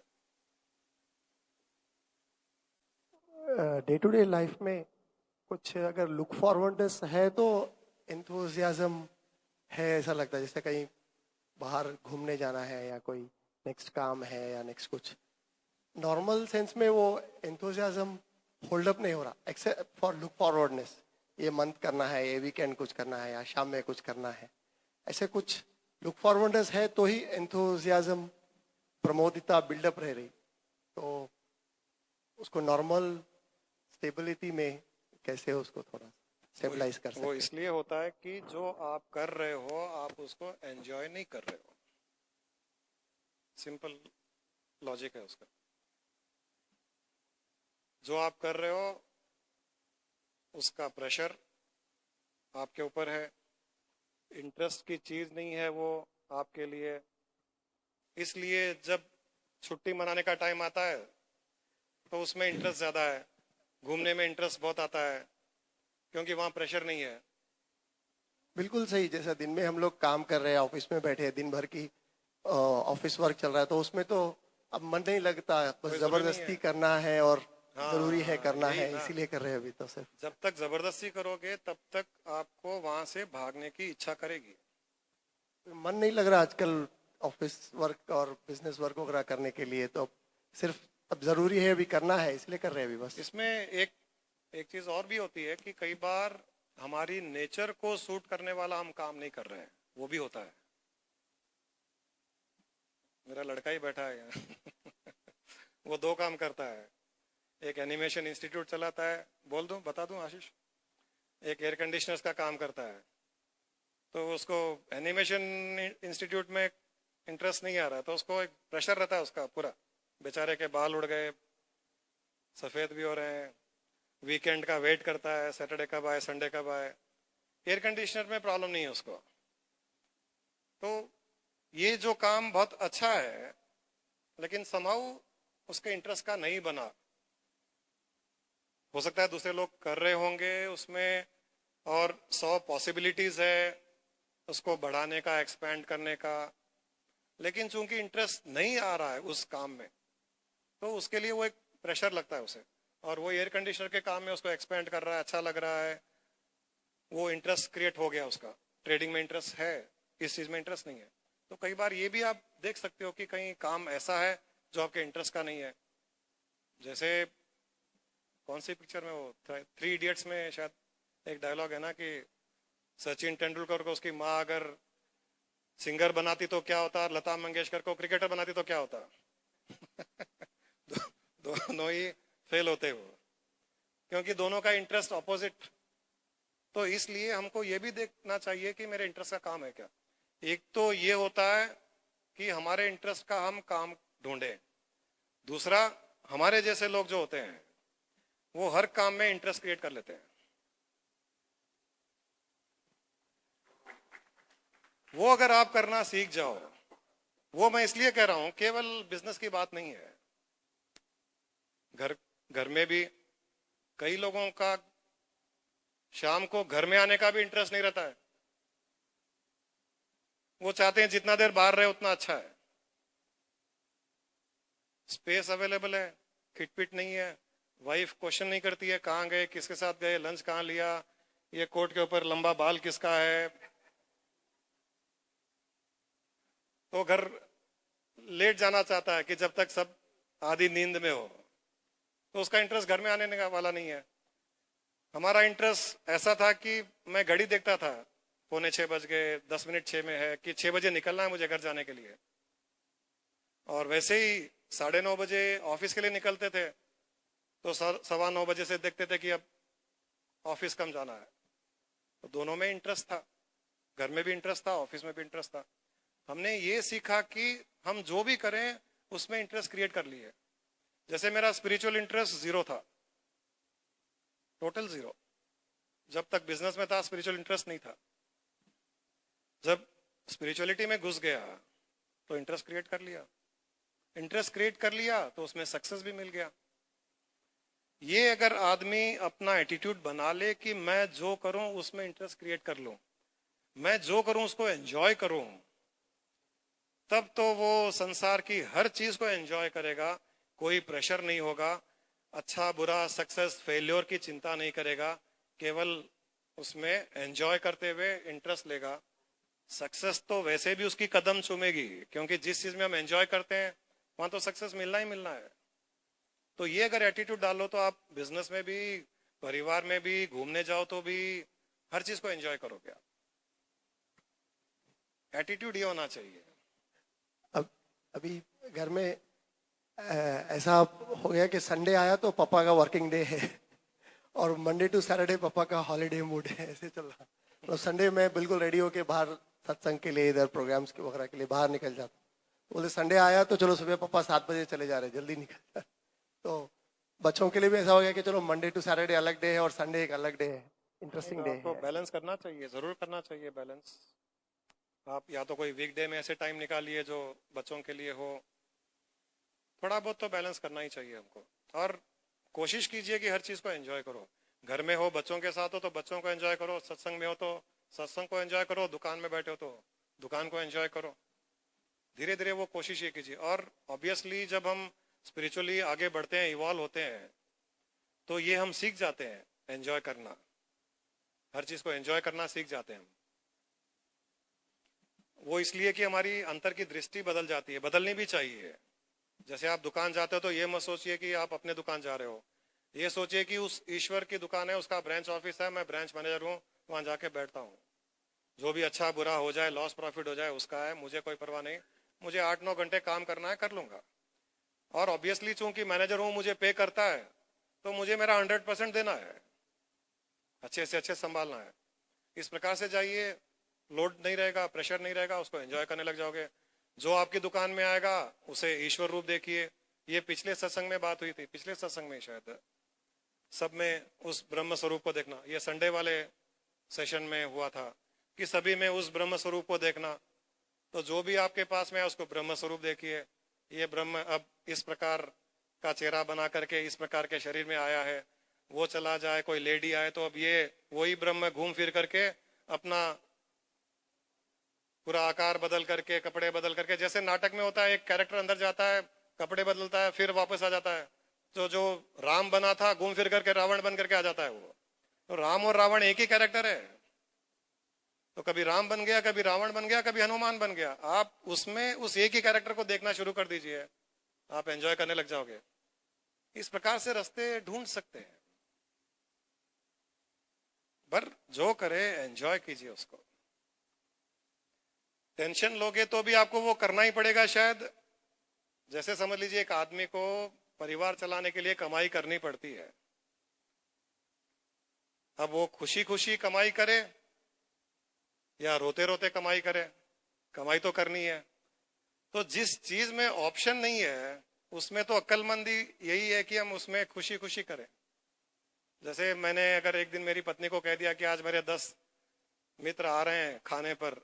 Day to day life में कुछ अगर लुक फॉरवर्डनेस है तो एंथुजियाज्म है, ऐसा लगता है जैसे कहीं बाहर घूमने जाना है या कोई नेक्स्ट काम है या नेक्स्ट कुछ। नॉर्मल सेंस में वो एंथुजियाज्म होल्ड अप नहीं हो रहा एक्सेप्ट फॉर लुक फॉरवर्डनेस। ये मंथ करना है, ये वीकेंड कुछ करना है, या शाम में कुछ करना है, ऐसे कुछ लुक फॉरवर्डनेस है तो ही एंथुजियाज्म, प्रमोदिता बिल्डअप रह रही। तो उसको नॉर्मल स्टेबिलिटी में कैसे उसको थोड़ा स्टेबलाइज कर सकते? वो इसलिए होता है कि जो आप कर रहे हो आप उसको एंजॉय नहीं कर रहे हो। सिंपल लॉजिक है उसका। जो आप कर रहे हो उसका प्रेशर आपके ऊपर है, इंटरेस्ट की चीज नहीं है वो आपके लिए। इसलिए जब छुट्टी मनाने का टाइम आता है तो उसमें इंटरेस्ट ज्यादा है, घूमने में इंटरेस्ट बहुत आता है, क्योंकि वहां प्रेशर नहीं है। बिल्कुल सही। जैसा दिन में हम लोग काम कर रहे हैं, ऑफिस में बैठे हैं, दिन भर की ऑफिस वर्क चल रहा है, तो उसमें तो अब मन नहीं लगता, बस जबरदस्ती करना है और जरूरी है करना है, इसीलिए कर रहे हैं अभी। तो सिर्फ जब तक जबरदस्ती करोगे तब तक आपको वहां से भागने की इच्छा करेगी। मन नहीं लग रहा आजकल ऑफिस वर्क और बिजनेस वर्क वगैरह करने के लिए, तो सिर्फ अब जरूरी है अभी करना है इसलिए कर रहे हैं अभी बस। इसमें एक चीज और भी होती है कि कई बार हमारी नेचर को सूट करने वाला हम काम नहीं कर रहे हैं, वो भी होता है। मेरा लड़का ही बैठा है यहाँ वो 2 काम करता है, एक एनिमेशन इंस्टीट्यूट चलाता है, बोल दूं, बता दूं आशीष, एक एयर कंडीशनर्स का काम करता है। तो उसको एनिमेशन इंस्टीट्यूट में इंटरेस्ट नहीं आ रहा, तो उसको एक प्रेशर रहता है उसका पूरा, बेचारे के बाल उड़ गए, सफेद भी हो रहे हैं, वीकेंड का वेट करता है, सैटरडे कब आए, संडे कब आए। एयर कंडीशनर में प्रॉब्लम नहीं है उसको। तो ये जो काम बहुत अच्छा है, लेकिन समाउ उसके इंटरेस्ट का नहीं बना। हो सकता है दूसरे लोग कर रहे होंगे उसमें, और 100 पॉसिबिलिटीज है उसको बढ़ाने का, एक्सपैंड करने का, लेकिन चूंकि इंटरेस्ट नहीं आ रहा है उस काम में, तो उसके लिए वो एक प्रेशर लगता है उसे। और वो एयर कंडीशनर के काम में उसको एक्सपेंड कर रहा है, अच्छा लग रहा है, वो इंटरेस्ट क्रिएट हो गया उसका। ट्रेडिंग में इंटरेस्ट है, इस चीज में इंटरेस्ट नहीं है। तो कई बार ये भी आप देख सकते हो कि कहीं काम ऐसा है जो आपके इंटरेस्ट का नहीं है। जैसे कौन सी पिक्चर में, वो 3 इडियट्स में शायद एक डायलॉग है ना कि सचिन तेंदुलकर को उसकी माँ अगर सिंगर बनाती तो क्या होता, लता मंगेशकर को क्रिकेटर बनाती तो क्या होता दोनों ही फेल होते वो, क्योंकि दोनों का इंटरेस्ट ऑपोजिट। तो इसलिए हमको ये भी देखना चाहिए कि मेरे इंटरेस्ट का काम है क्या। एक तो ये होता है कि हमारे इंटरेस्ट का हम काम ढूंढे, दूसरा हमारे जैसे लोग जो होते हैं वो हर काम में इंटरेस्ट क्रिएट कर लेते हैं। वो अगर आप करना सीख जाओ, वो मैं इसलिए कह रहा हूं, केवल बिजनेस की बात नहीं है, घर में भी कई लोगों का शाम को घर में आने का भी इंटरेस्ट नहीं रहता है। वो चाहते हैं जितना देर बाहर रहे उतना अच्छा है, स्पेस अवेलेबल है, खिटपिट नहीं है, वाइफ क्वेश्चन नहीं करती है कहां गए, किसके साथ गए, लंच कहां लिया, ये कोट के ऊपर लंबा बाल किसका है। तो घर लेट जाना चाहता है कि जब तक सब आधी नींद में हो, तो उसका इंटरेस्ट घर में आने वाला नहीं है। हमारा इंटरेस्ट ऐसा था कि मैं घड़ी देखता था, 5:45 बज गए, 10 मिनट 6 में है, कि 6 बजे निकलना है मुझे घर जाने के लिए। और वैसे ही 9:30 बजे ऑफिस के लिए निकलते थे, तो 9:15 बजे से देखते थे कि अब ऑफिस कम जाना है। तो दोनों में इंटरेस्ट था, घर में भी इंटरेस्ट था, ऑफिस में भी इंटरेस्ट था। हमने ये सीखा कि हम जो भी करें उसमें इंटरेस्ट क्रिएट कर लिए। जैसे मेरा स्पिरिचुअल इंटरेस्ट 0 था, टोटल 0। जब तक बिजनेस में था स्पिरिचुअल इंटरेस्ट नहीं था। जब स्पिरिचुअलिटी में घुस गया तो इंटरेस्ट क्रिएट कर लिया। इंटरेस्ट क्रिएट कर लिया तो उसमें सक्सेस भी मिल गया। ये अगर आदमी अपना एटीट्यूड बना ले कि मैं जो करूं उसमें इंटरेस्ट क्रिएट कर लूं, मैं जो करूं उसको एंजॉय करूं, तब तो वो संसार की हर चीज को एंजॉय करेगा, कोई प्रेशर नहीं होगा, अच्छा बुरा सक्सेस फेल्योर की चिंता नहीं करेगा, केवल उसमें एंजॉय करते हुए इंटरेस्ट लेगा। सक्सेस तो वैसे भी उसकी कदम चूमेगी, क्योंकि जिस चीज में हम एंजॉय करते हैं वहां तो सक्सेस मिलना ही मिलना है। तो ये अगर एटीट्यूड डालो तो आप बिजनेस में भी, परिवार में भी, घूमने जाओ तो भी हर चीज को एंजॉय करोगे आप। एटीट्यूड ये होना चाहिए। अभी घर में ऐसा हो गया कि संडे आया तो पापा का वर्किंग डे है और मंडे टू सैटरडे पापा का हॉलीडे मूड है, ऐसे चल रहा। तो संडे में बिल्कुल रेडी होके बाहर सत्संग के लिए, इधर प्रोग्राम्स के वगैरह के लिए बाहर निकल जाता। बोले संडे आया तो चलो सुबह पापा 7 बजे चले जा रहे, जल्दी निकल जा। तो बच्चों के लिए भी ऐसा हो गया कि चलो मंडे टू सैटरडे अलग डे है और संडे एक अलग डे है, इंटरेस्टिंग डे आपको है। बैलेंस करना चाहिए, जरूर करना चाहिए बैलेंस। आप या तो कोई वीकडे में ऐसे टाइम निकालिए जो बच्चों के लिए हो, थोड़ा बहुत तो बैलेंस करना ही चाहिए हमको। और कोशिश कीजिए कि हर चीज को एंजॉय करो। घर में हो, बच्चों के साथ हो तो बच्चों को एंजॉय करो, सत्संग में हो तो सत्संग को एंजॉय करो, दुकान में बैठे हो तो दुकान को एंजॉय करो। धीरे धीरे वो कोशिश ये कीजिए। और ऑब्वियसली जब हम स्पिरिचुअली आगे बढ़ते हैं, इवॉल्व होते हैं, तो ये हम सीख जाते हैं एंजॉय करना, हर चीज को एंजॉय करना सीख जाते हैं हम। वो इसलिए कि हमारी अंतर की दृष्टि बदल जाती है, बदलनी भी चाहिए। जैसे आप दुकान जाते हो तो ये मत सोचिए कि आप अपने दुकान जा रहे हो, ये सोचिए कि उस ईश्वर की दुकान है, उसका ब्रांच ऑफिस है, मैं ब्रांच मैनेजर हूँ, वहां जाके बैठता हूँ। जो भी अच्छा बुरा हो जाए, लॉस प्रॉफिट हो जाए उसका है, मुझे कोई परवाह नहीं, मुझे 8-9 घंटे काम करना है, कर लूंगा। और ऑब्वियसली चूंकि मैनेजर हूं, मुझे पे करता है, तो मुझे मेरा 100% देना है, अच्छे से अच्छे संभालना है। इस प्रकार से जाइए, लोड नहीं रहेगा, प्रेशर नहीं रहेगा, उसको एंजॉय करने लग जाओगे। जो आपकी दुकान में आएगा उसे ईश्वर रूप देखिए। ये पिछले सत्संग में बात हुई थी, पिछले सत्संग में शायद, सब में उस ब्रह्म स्वरूप को देखना। ये संडे वाले सेशन में हुआ था कि सभी में उस ब्रह्म स्वरूप को देखना। तो जो भी आपके पास में है उसको ब्रह्म स्वरूप देखिए। ये ब्रह्म अब इस प्रकार का चेहरा बना करके इस प्रकार के शरीर में आया है, वो चला जाए, कोई लेडी आए, तो अब ये वही ब्रह्म घूम फिर करके अपना पूरा आकार बदल करके, कपड़े बदल करके, जैसे नाटक में होता है, एक कैरेक्टर अंदर जाता है, कपड़े बदलता है, फिर वापस आ जाता है। तो जो राम बना था, घूम फिर करके रावण बन करके आ जाता है वो। तो राम और रावण एक ही कैरेक्टर है। तो कभी राम बन गया, कभी रावण बन गया, कभी हनुमान बन गया। आप उसमें उस एक ही कैरेक्टर को देखना शुरू कर दीजिए, आप एंजॉय करने लग जाओगे। इस प्रकार से रास्ते ढूंढ सकते हैं, पर जो करे एंजॉय कीजिए उसको। टेंशन लोगे तो भी आपको वो करना ही पड़ेगा शायद। जैसे समझ लीजिए एक आदमी को परिवार चलाने के लिए कमाई करनी पड़ती है। अब वो खुशी खुशी कमाई करे या रोते रोते कमाई करे, कमाई तो करनी है। तो जिस चीज में ऑप्शन नहीं है उसमें तो अक्लमंदी यही है कि हम उसमें खुशी खुशी करें। जैसे मैंने अगर एक दिन मेरी पत्नी को कह दिया कि आज मेरे 10 मित्र आ रहे हैं खाने पर,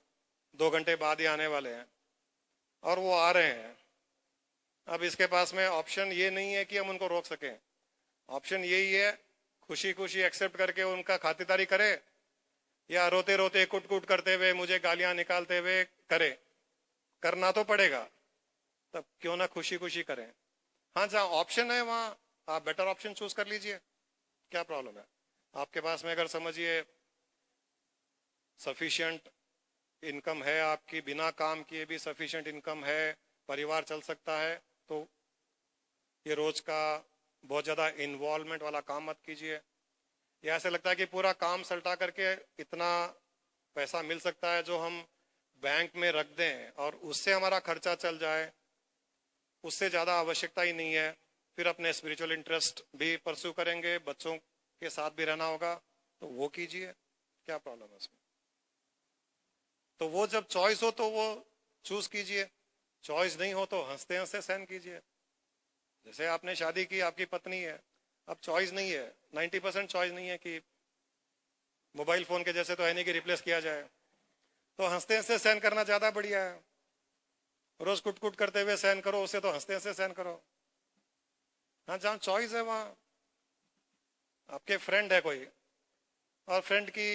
2 घंटे बाद ही आने वाले हैं, और वो आ रहे हैं। अब इसके पास में ऑप्शन ये नहीं है कि हम उनको रोक सकें। ऑप्शन यही है, खुशी खुशी एक्सेप्ट करके उनका खातिरदारी करे, या रोते रोते कुट कुट करते हुए मुझे गालियां निकालते हुए करे। करना तो पड़ेगा, तब क्यों ना खुशी खुशी करें। हाँ, जहाँ ऑप्शन है वहां आप बेटर ऑप्शन चूज कर लीजिए, क्या प्रॉब्लम है। आपके पास में अगर समझिए सफिशिएंट इनकम है, आपकी बिना काम किए भी सफिशिएंट इनकम है, परिवार चल सकता है, तो ये रोज का बहुत ज्यादा इन्वॉल्वमेंट वाला काम मत कीजिए। या ऐसे लगता है कि पूरा काम सल्टा करके इतना पैसा मिल सकता है जो हम बैंक में रख दें और उससे हमारा खर्चा चल जाए, उससे ज्यादा आवश्यकता ही नहीं है। फिर अपने स्पिरिचुअल इंटरेस्ट भी परस्यू करेंगे, बच्चों के साथ भी रहना होगा, तो वो कीजिए, क्या प्रॉब्लम है उसमें। तो वो जब चॉइस हो तो वो चूज कीजिए, चॉइस नहीं हो तो हंसते हंसते सहन कीजिए। जैसे आपने शादी की, आपकी पत्नी है, अब चॉइस नहीं है, 90% चॉइस नहीं है कि मोबाइल फोन के जैसे तो है नहीं कि रिप्लेस किया जाए, तो हंसते हंसते सहन करना ज्यादा बढ़िया है। रोज कुट कुट करते हुए सहन करो, उसे तो हंसते हंसते सहन करो। हाँ, जहां चॉइस है वहां आपके फ्रेंड है कोई, और फ्रेंड की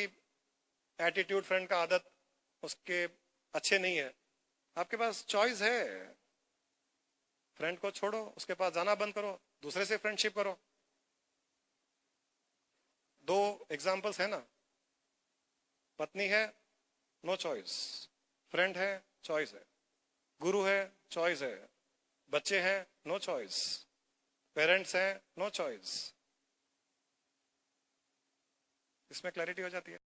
एटीट्यूड, फ्रेंड का आदत उसके अच्छे नहीं है, आपके पास चॉइस है, फ्रेंड को छोड़ो, उसके पास जाना बंद करो, दूसरे से फ्रेंडशिप करो। 2 एग्जाम्पल्स है ना, पत्नी है नो चॉइस, फ्रेंड है चॉइस है, गुरु है चॉइस है, बच्चे हैं नो चॉइस, पेरेंट्स हैं नो चॉइस। इसमें क्लैरिटी हो जाती है।